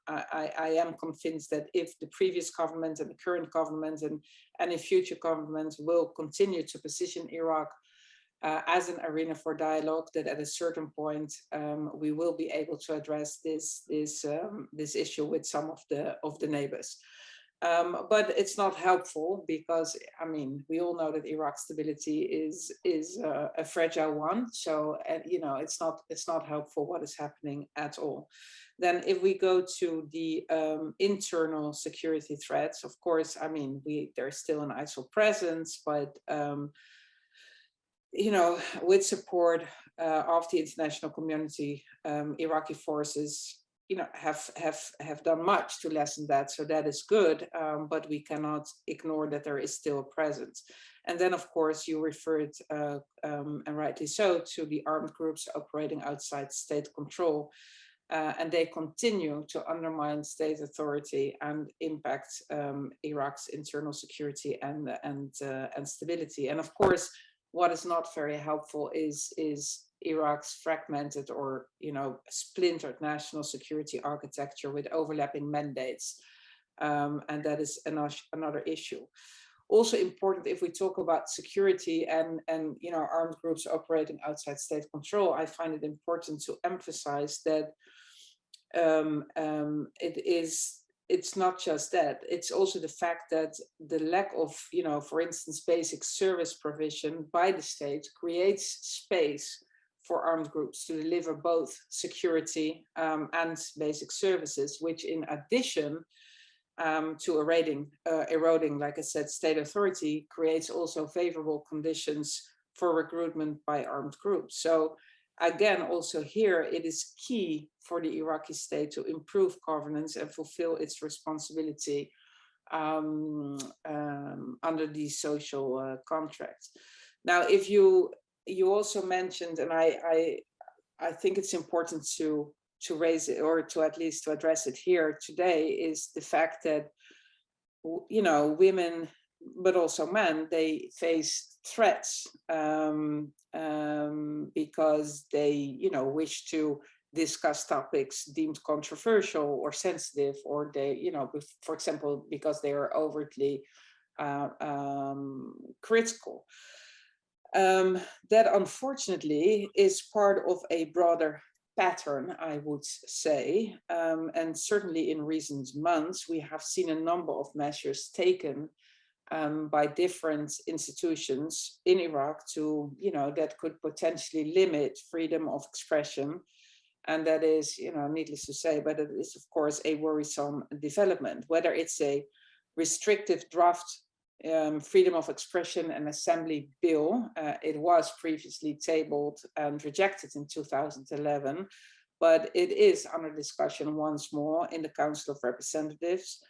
I am convinced that if the previous government and the current government and any future government will continue to position Iraq as an arena for dialogue, that at a certain point we will be able to address this issue with some of the neighbors. But it's not helpful because, I mean, we all know that Iraq's stability is a fragile one. So, it's not helpful what is happening at all. Then if we go to the internal security threats, of course, I mean, there's still an ISIL presence, but, with support of the international community, Iraqi forces have done much to lessen that, so that is good, but we cannot ignore that there is still a presence. And then, of course, you referred, and rightly so, to the armed groups operating outside state control, and they continue to undermine state authority and impact Iraq's internal security and stability. And of course, what is not very helpful is Iraq's fragmented or splintered national security architecture with overlapping mandates, and that is another issue. Also important, if we talk about security and armed groups operating outside state control, I find it important to emphasize that it's not just that, it's also the fact that the lack of, for instance, basic service provision by the state creates space for armed groups to deliver both security and basic services, which in addition to eroding, like I said, state authority, creates also favorable conditions for recruitment by armed groups. So again, also here, it is key for the Iraqi state to improve governance and fulfill its responsibility under these social contracts. Now, if you also mentioned, and I think it's important to raise it, or to at least to address it here today, is the fact that women, but also men, they face threats because they wish to discuss topics deemed controversial or sensitive, or they for example, because they are overtly critical. That unfortunately is part of a broader pattern, I would say, and certainly in recent months we have seen a number of measures taken by different institutions in Iraq to that could potentially limit freedom of expression, and that is needless to say, but it is of course a worrisome development. Whether it's a restrictive draft freedom of expression and assembly bill. It was previously tabled and rejected in 2011, but it is under discussion once more in the Council of Representatives,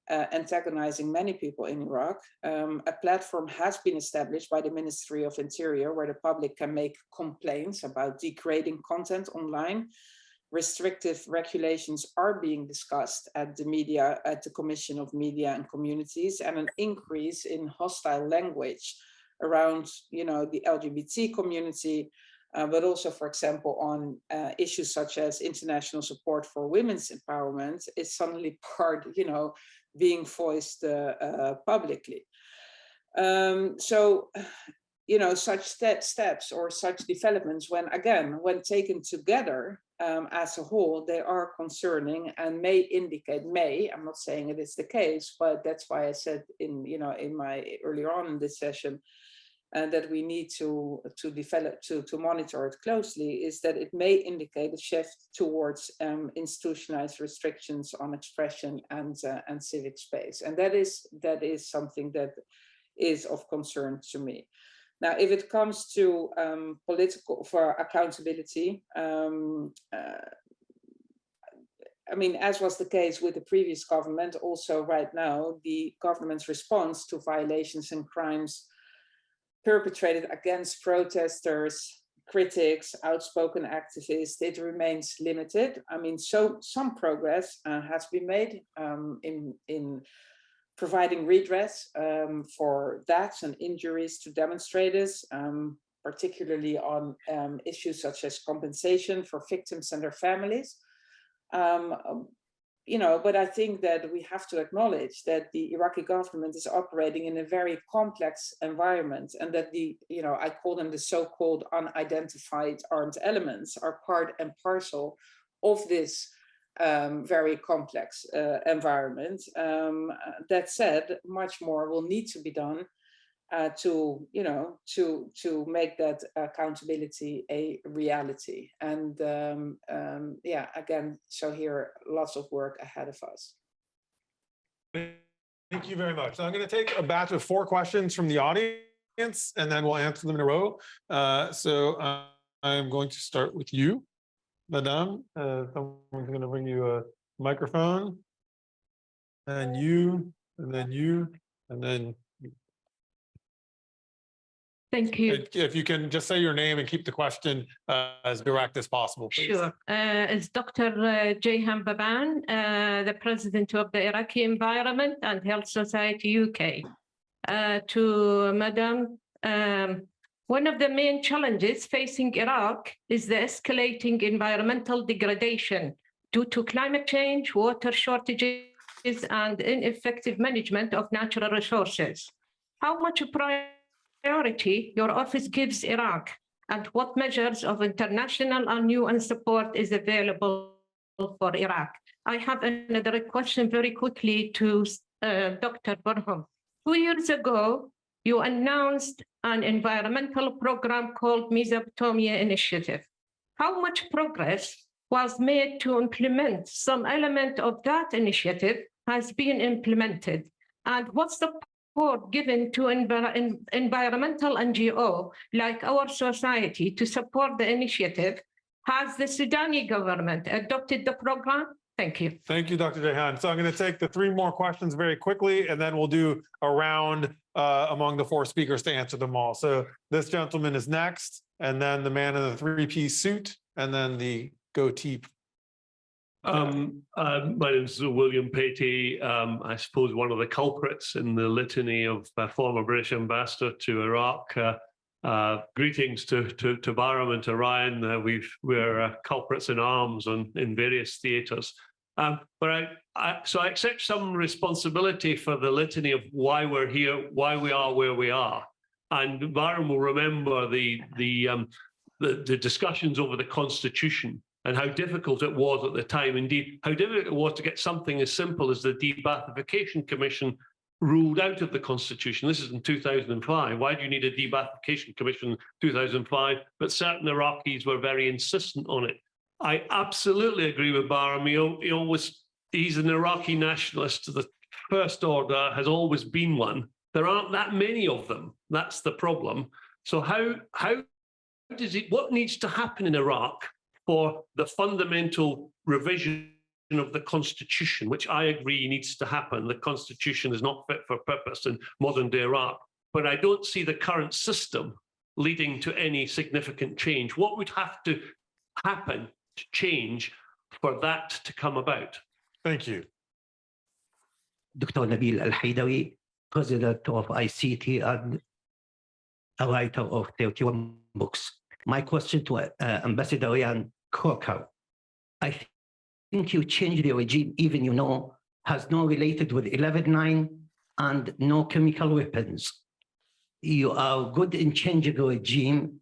antagonizing many people in Iraq. A platform has been established by the Ministry of Interior where the public can make complaints about degrading content online. Restrictive regulations are being discussed at the Commission of Media and Communities, and an increase in hostile language around, the LGBT community, but also, for example, on issues such as international support for women's empowerment is suddenly being voiced publicly. So such steps or such developments, when taken together as a whole, they are concerning and I'm not saying it is the case, but that's why I said in my earlier on in this session, that we need to monitor it closely, is that it may indicate a shift towards institutionalized restrictions on expression and civic space, and that is something that is of concern to me. Now, if it comes to for accountability, as was the case with the previous government, also right now, the government's response to violations and crimes perpetrated against protesters, critics, outspoken activists, it remains limited. So some progress has been made in providing redress for deaths and injuries to demonstrators, particularly on issues such as compensation for victims and their families. But I think that we have to acknowledge that the Iraqi government is operating in a very complex environment, and that I call them the so-called unidentified armed elements are part and parcel of this very complex environment. That said, much more will need to be done to make that accountability a reality. And again, so here lots of work ahead of us. Thank you very much. So I'm going to take a batch of 4 questions from the audience, and then we'll answer them in a row. I'm going to start with you, Madame. Someone's going to bring you a microphone, and you, and then you, and then you. Thank you. If you can just say your name and keep the question as direct as possible, please. Sure. It's Dr. Jayhan Baban, the president of the Iraqi Environment and Health Society UK. To Madam, one of the main challenges facing Iraq is the escalating environmental degradation due to climate change, water shortages, and ineffective management of natural resources. How much priority your office gives Iraq, and what measures of international and UN support is available for Iraq? I have another question very quickly to Dr. Burham. 2 years ago, you announced an environmental program called Mesopotamia Initiative. How much progress was made to implement some element of that initiative has been implemented? And what's the support given to environmental NGO like our society to support the initiative? Has the Sudani government adopted the program? Thank you. Thank you, Dr. Jayhan. So I'm going to take the 3 more questions very quickly, and then we'll do a round among the 4 speakers to answer them all. So this gentleman is next, and then the man in the 3-piece suit, and then the goatee. My name is William Patey. I suppose one of the culprits in the litany of former British ambassador to Iraq. Greetings to Bahram and to Ryan. We're culprits in arms in various theatres. But I accept some responsibility for the litany of why we're here, why we are where we are. And Bahram will remember the discussions over the Constitution and how difficult it was at the time. Indeed, how difficult it was to get something as simple as the De-Ba'athification Commission ruled out of the Constitution. This is in 2005. Why do you need a De-Ba'athification Commission in 2005? But certain Iraqis were very insistent on it. I absolutely agree with Bahram. He's an Iraqi nationalist to the first order, has always been one. There aren't that many of them. That's the problem. So what needs to happen in Iraq for the fundamental revision of the Constitution, which I agree needs to happen? The Constitution is not fit for purpose in modern day Iraq, but I don't see the current system leading to any significant change. What would have to happen to change for that to come about? Thank you. Dr. Nabil Al-Haidawi, President of ICT and a writer of 31 books. My question to Ambassador Ryan Crocker. I think you changed the regime, even has no related with 11/9 and no chemical weapons. you are good in changing a regime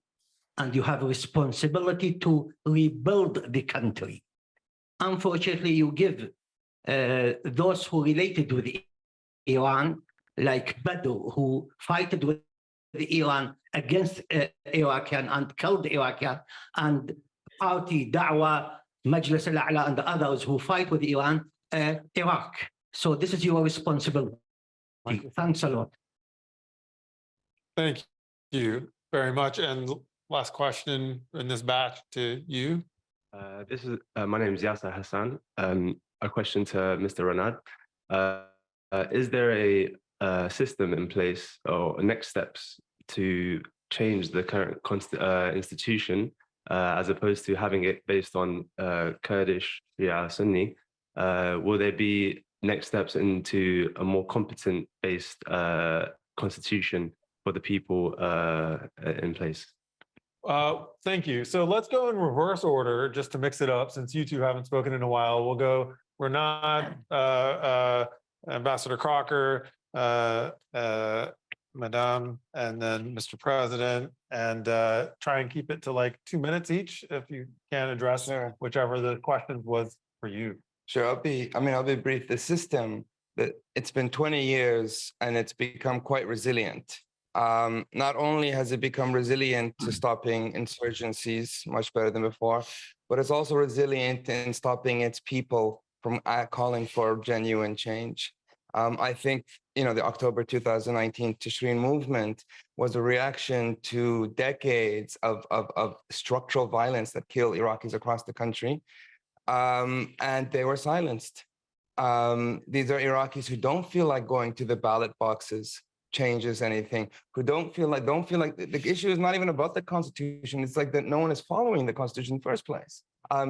and you have a responsibility to rebuild the country. Unfortunately, you give those who related with Iran, like Badr, who fighted with Iran against Iraqi and killed Iraqi, and party Dawah, Majlis al-A'la, and the others who fight with Iran, Iraq. So this is your responsibility. Thanks a lot. Thank you very much. And last question in this batch to you. My name is Yasser Hassan. A question to Mr. Ranad. Is there a system in place or next steps to change the current institution as opposed to having it based on Kurdish, Shia, Sunni? Will there be next steps into a more competent based constitution for the people in place? Thank you. So let's go in reverse order just to mix it up since you two haven't spoken in a while. We'll go Renat, Ambassador Crocker, Madame, and then Mr. President, and try and keep it to like 2 minutes each if you can address whichever the question was for you. Sure, I'll be brief. The system, that it's been 20 years and it's become quite resilient. Not only has it become resilient to stopping insurgencies much better than before, but it's also resilient in stopping its people from calling for genuine change. I think, the October 2019 Tishreen movement was a reaction to decades of structural violence that killed Iraqis across the country. And they were silenced. These are Iraqis who don't feel like going to the ballot boxes changes anything, who don't feel like the issue is not even about the Constitution. It's like that no one is following the Constitution in the first place.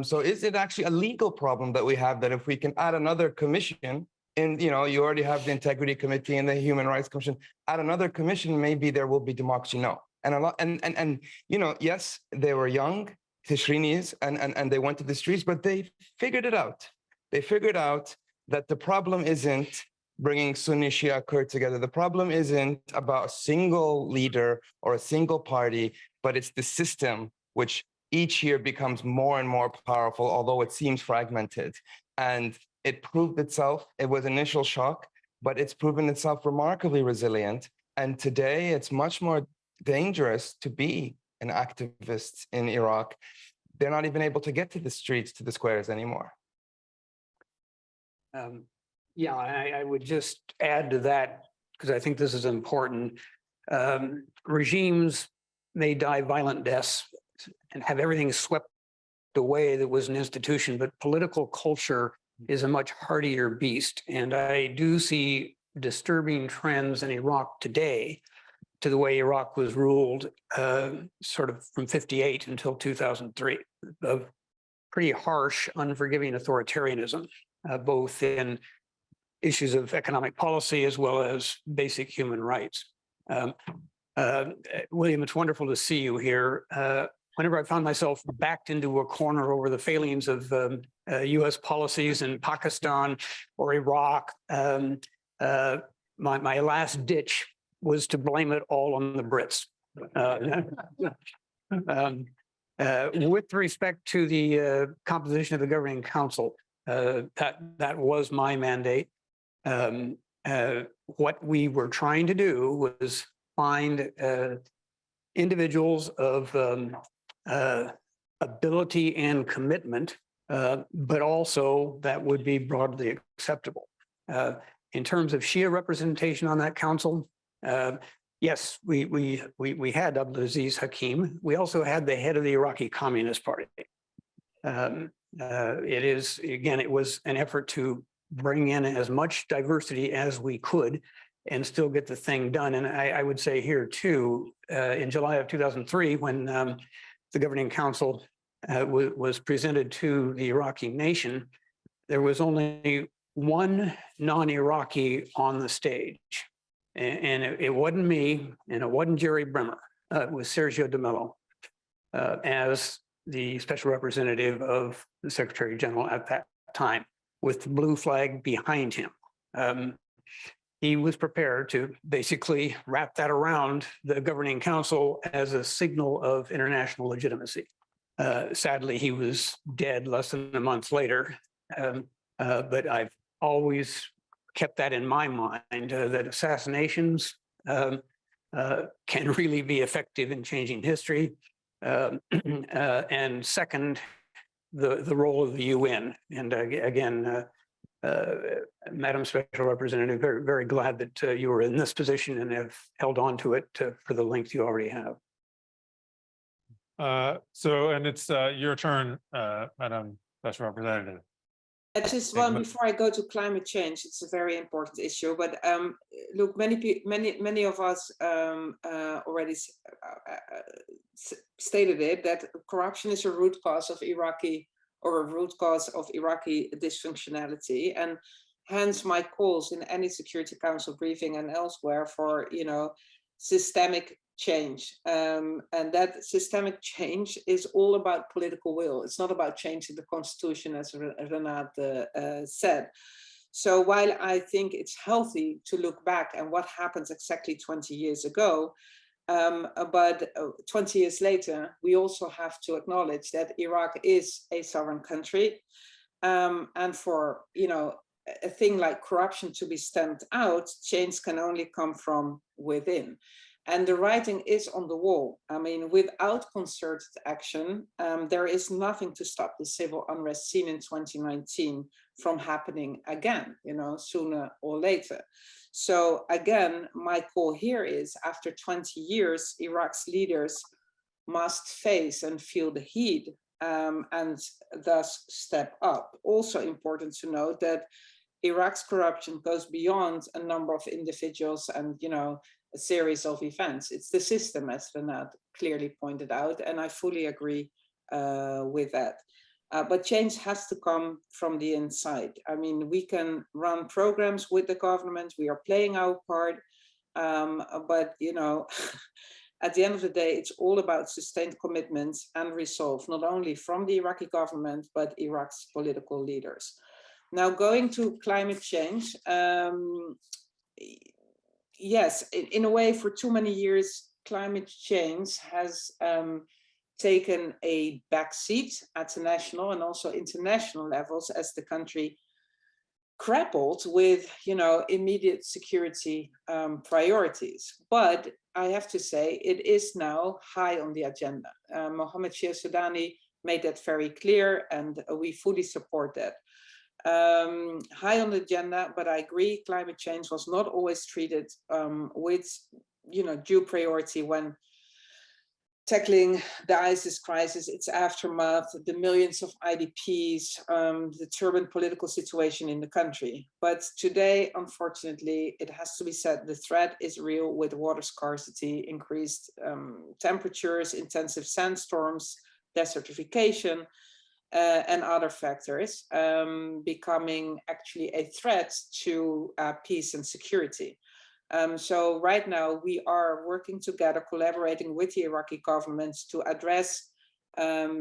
So is it actually a legal problem that we have that if we can add another commission, and you already have the Integrity Committee and the Human Rights Commission, add another commission, maybe there will be democracy? No. And yes, they were young, Tishreenis, and they went to the streets, but they figured it out. They figured out that the problem isn't bringing Sunni, Shia, Kurd together. The problem isn't about a single leader or a single party, but it's the system which each year becomes more and more powerful, although it seems fragmented. And it proved itself. It was initial shock, but it's proven itself remarkably resilient. And today it's much more dangerous to be an activist in Iraq. They're not even able to get to the streets, to the squares anymore. Yeah, I would just add to that, because I think this is important. Regimes may die violent deaths and have everything swept away that was an institution, but political culture is a much hardier beast. And I do see disturbing trends in Iraq today to the way Iraq was ruled sort of from 58 until 2003, of pretty harsh, unforgiving authoritarianism, both in issues of economic policy as well as basic human rights. William, it's wonderful to see you here. Whenever I found myself backed into a corner over the failings of US policies in Pakistan or Iraq, my last ditch was to blame it all on the Brits. With respect to the composition of the governing council, that was my mandate. What we were trying to do was find individuals of ability and commitment, but also that would be broadly acceptable. In terms of Shia representation on that council, yes, we had Abdulaziz Hakim. We also had the head of the Iraqi Communist Party. It was an effort to bring in as much diversity as we could and still get the thing done. And I would say here too, in July of 2003, when the governing council was presented to the Iraqi nation, there was only one non-Iraqi on the stage. And it wasn't me, and it wasn't Jerry Bremer. It was Sergio de Mello as the special representative of the Secretary General at that time, with the blue flag behind him. he was prepared to basically wrap that around the governing council as a signal of international legitimacy. Sadly, he was dead less than a month later. But I've always kept that in my mind, that assassinations can really be effective in changing history. And second, the role of the UN. And again, Madam Special Representative, very, very glad that you were in this position and have held on to it for the length you already have. And it's your turn, Madam Special Representative. Just one before I go to climate change. It's a very important issue, but look, many of us already stated it, that corruption is a root cause of Iraqi dysfunctionality, and hence my calls in any Security Council briefing and elsewhere for systemic change, and that systemic change is all about political will. It's not about changing the constitution, as Renat said. So while I think it's healthy to look back and what happens exactly 20 years ago, but 20 years later, we also have to acknowledge that Iraq is a sovereign country, and for a thing like corruption to be stamped out, change can only come from within. And the writing is on the wall. I mean, without concerted action, there is nothing to stop the civil unrest seen in 2019 from happening again, sooner or later. So again, my call here is, after 20 years, Iraq's leaders must face and feel the heat, and thus step up. Also important to note that Iraq's corruption goes beyond a number of individuals and, a series of events. It's the system, as Renat clearly pointed out, and I fully agree with that. But change has to come from the inside. I mean, we can run programs with the government, we are playing our part, but at the end of the day, it's all about sustained commitments and resolve, not only from the Iraqi government, but Iraq's political leaders. Now, going to climate change, yes, in a way, for too many years, climate change has taken a backseat at the national and also international levels as the country grappled with, immediate security priorities. But I have to say, it is now high on the agenda. Mohammed Shia Sudani made that very clear, and we fully support that. High on the agenda, but I agree, climate change was not always treated with due priority when tackling the ISIS crisis, its aftermath, the millions of IDPs, the turbulent political situation in the country. But today, unfortunately, it has to be said, the threat is real, with water scarcity, increased temperatures, intensive sandstorms, desertification, and other factors becoming actually a threat to peace and security. So right now we are working together, collaborating with the Iraqi government to address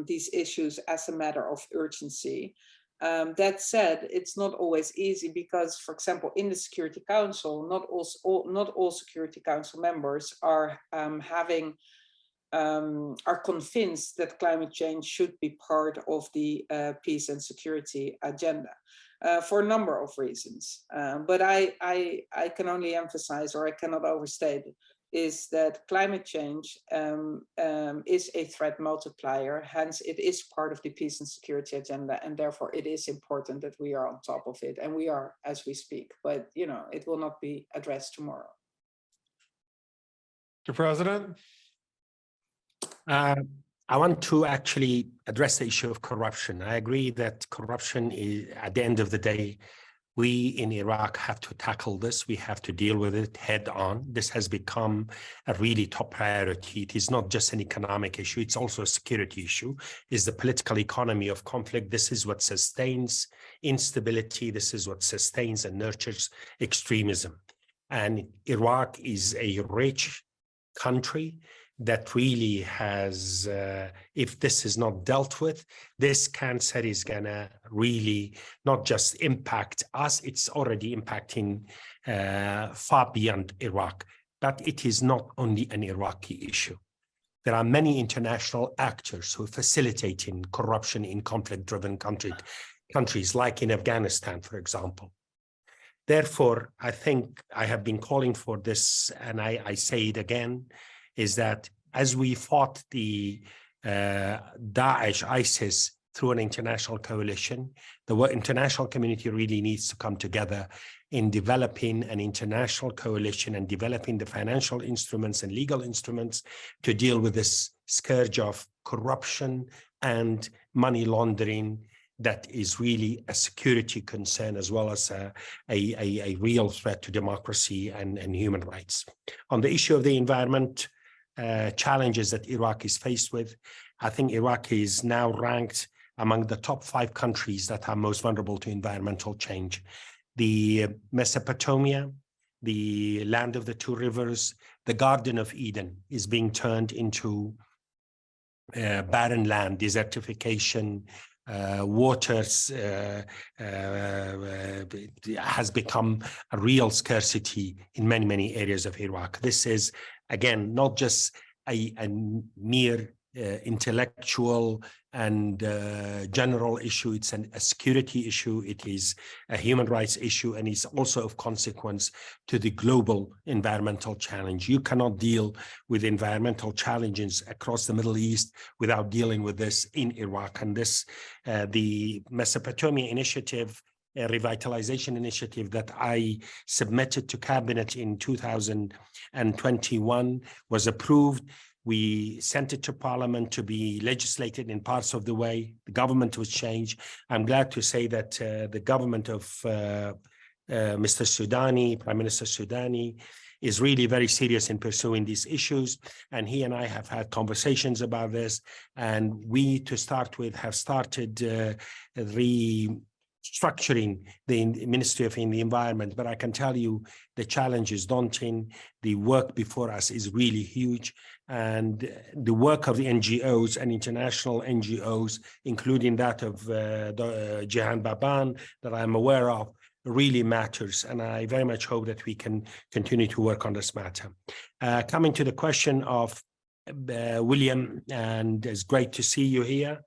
these issues as a matter of urgency. That said, it's not always easy because, for example, in the Security Council, not all Security Council members are are convinced that climate change should be part of the peace and security agenda for a number of reasons. But I can only emphasize, or I cannot overstate, is that climate change is a threat multiplier. Hence, it is part of the peace and security agenda, and therefore it is important that we are on top of it, and we are as we speak. But it will not be addressed tomorrow. Mr. President. I want to actually address the issue of corruption. I agree that corruption is, at the end of the day, we in Iraq have to tackle this. We have to deal with it head on. This has become a really top priority. It is not just an economic issue. It's also a security issue. It's the political economy of conflict. This is what sustains instability. This is what sustains and nurtures extremism. And Iraq is a rich country that really has, if this is not dealt with, this cancer is gonna really not just impact us, it's already impacting far beyond Iraq. But it is not only an Iraqi issue. There are many international actors who facilitate in corruption in conflict-driven countries, like in Afghanistan, for example. Therefore, I think I have been calling for this, and I say it again, is that as we fought the Daesh, ISIS, through an international coalition, the international community really needs to come together in developing an international coalition and developing the financial instruments and legal instruments to deal with this scourge of corruption and money laundering that is really a security concern as well as a real threat to democracy and human rights. On the issue of the environment challenges that Iraq is faced with, I think Iraq is now ranked among the top 5 countries that are most vulnerable to environmental change. The Mesopotamia, the land of the 2 rivers, the Garden of Eden is being turned into barren land, desertification, waters has become a real scarcity in many, many areas of Iraq. This is, again, not just a mere intellectual and general issue. It's a security issue. It is a human rights issue, and it's also of consequence to the global environmental challenge. You cannot deal with environmental challenges across the Middle East without dealing with this in Iraq. And this, the Mesopotamia initiative, a revitalization initiative that I submitted to cabinet in 2021 was approved. We sent it to Parliament to be legislated in parts of the way. The government was changed. I'm glad to say that the government of Mr. Sudani, Prime Minister Sudani, is really very serious in pursuing these issues. And he and I have had conversations about this. And we, to start with, have started restructuring the Ministry of the Environment. But I can tell you the challenge is daunting. The work before us is really huge. And the work of the NGOs and international NGOs, including that of Jehan Baban, that I'm aware of, really matters. And I very much hope that we can continue to work on this matter. Coming to the question of William, and it's great to see you here.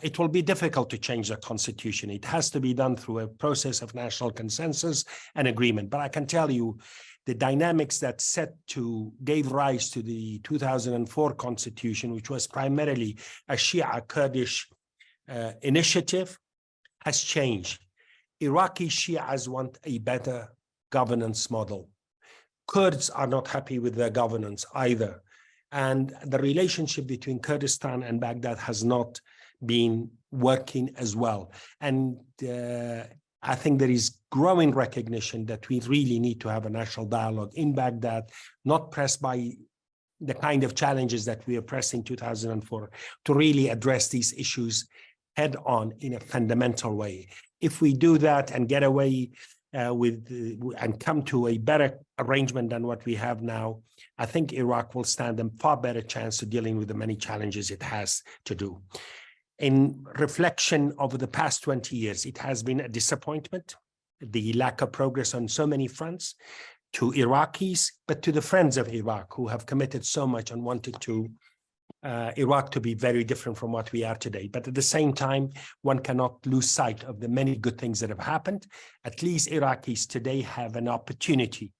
It will be difficult to change the constitution. It has to be done through a process of national consensus and agreement. But I can tell you, the dynamics that gave rise to the 2004 constitution, which was primarily a Shia Kurdish initiative, has changed. Iraqi Shias want a better governance model. Kurds are not happy with their governance either. And the relationship between Kurdistan and Baghdad has not been working as well. And I think there is growing recognition that we really need to have a national dialogue in Baghdad, not pressed by the kind of challenges that we are pressing 2004, to really address these issues head on in a fundamental way. If we do that and get away and come to a better arrangement than what we have now, I think Iraq will stand a far better chance of dealing with the many challenges it has to do. In reflection over the past 20 years, it has been a disappointment, the lack of progress on so many fronts, to Iraqis, but to the friends of Iraq who have committed so much and wanted to Iraq to be very different from what we are today. But at the same time, one cannot lose sight of the many good things that have happened. At least Iraqis today have an opportunity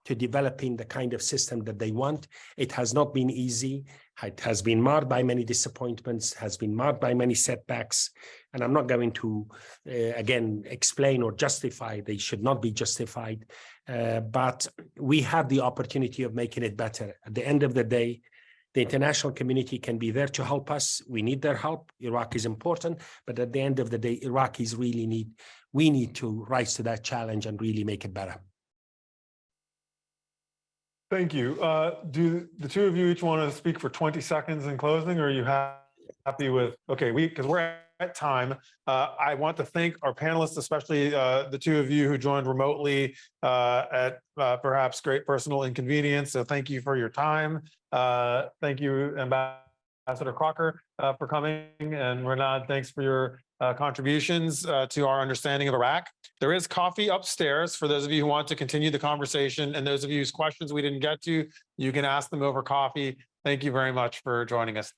to developing the kind of system that they want. It has not been easy. It has been marred by many disappointments, has been marred by many setbacks. And I'm not going to, again, explain or justify. They should not be justified. But we have the opportunity of making it better. At the end of the day, the international community can be there to help us. We need their help. Iraq is important. But at the end of the day, Iraqis really we need to rise to that challenge and really make it better. Thank you. Do the two of you each want to speak for 20 seconds in closing, or are you happy with, okay, because we're at time. I want to thank our panelists, especially the two of you who joined remotely at perhaps great personal inconvenience. So thank you for your time. Thank you, Ambassador Crocker, for coming. And Renad, thanks for your contributions to our understanding of Iraq. There is coffee upstairs for those of you who want to continue the conversation, and those of you whose questions we didn't get to, you can ask them over coffee. Thank you very much for joining us.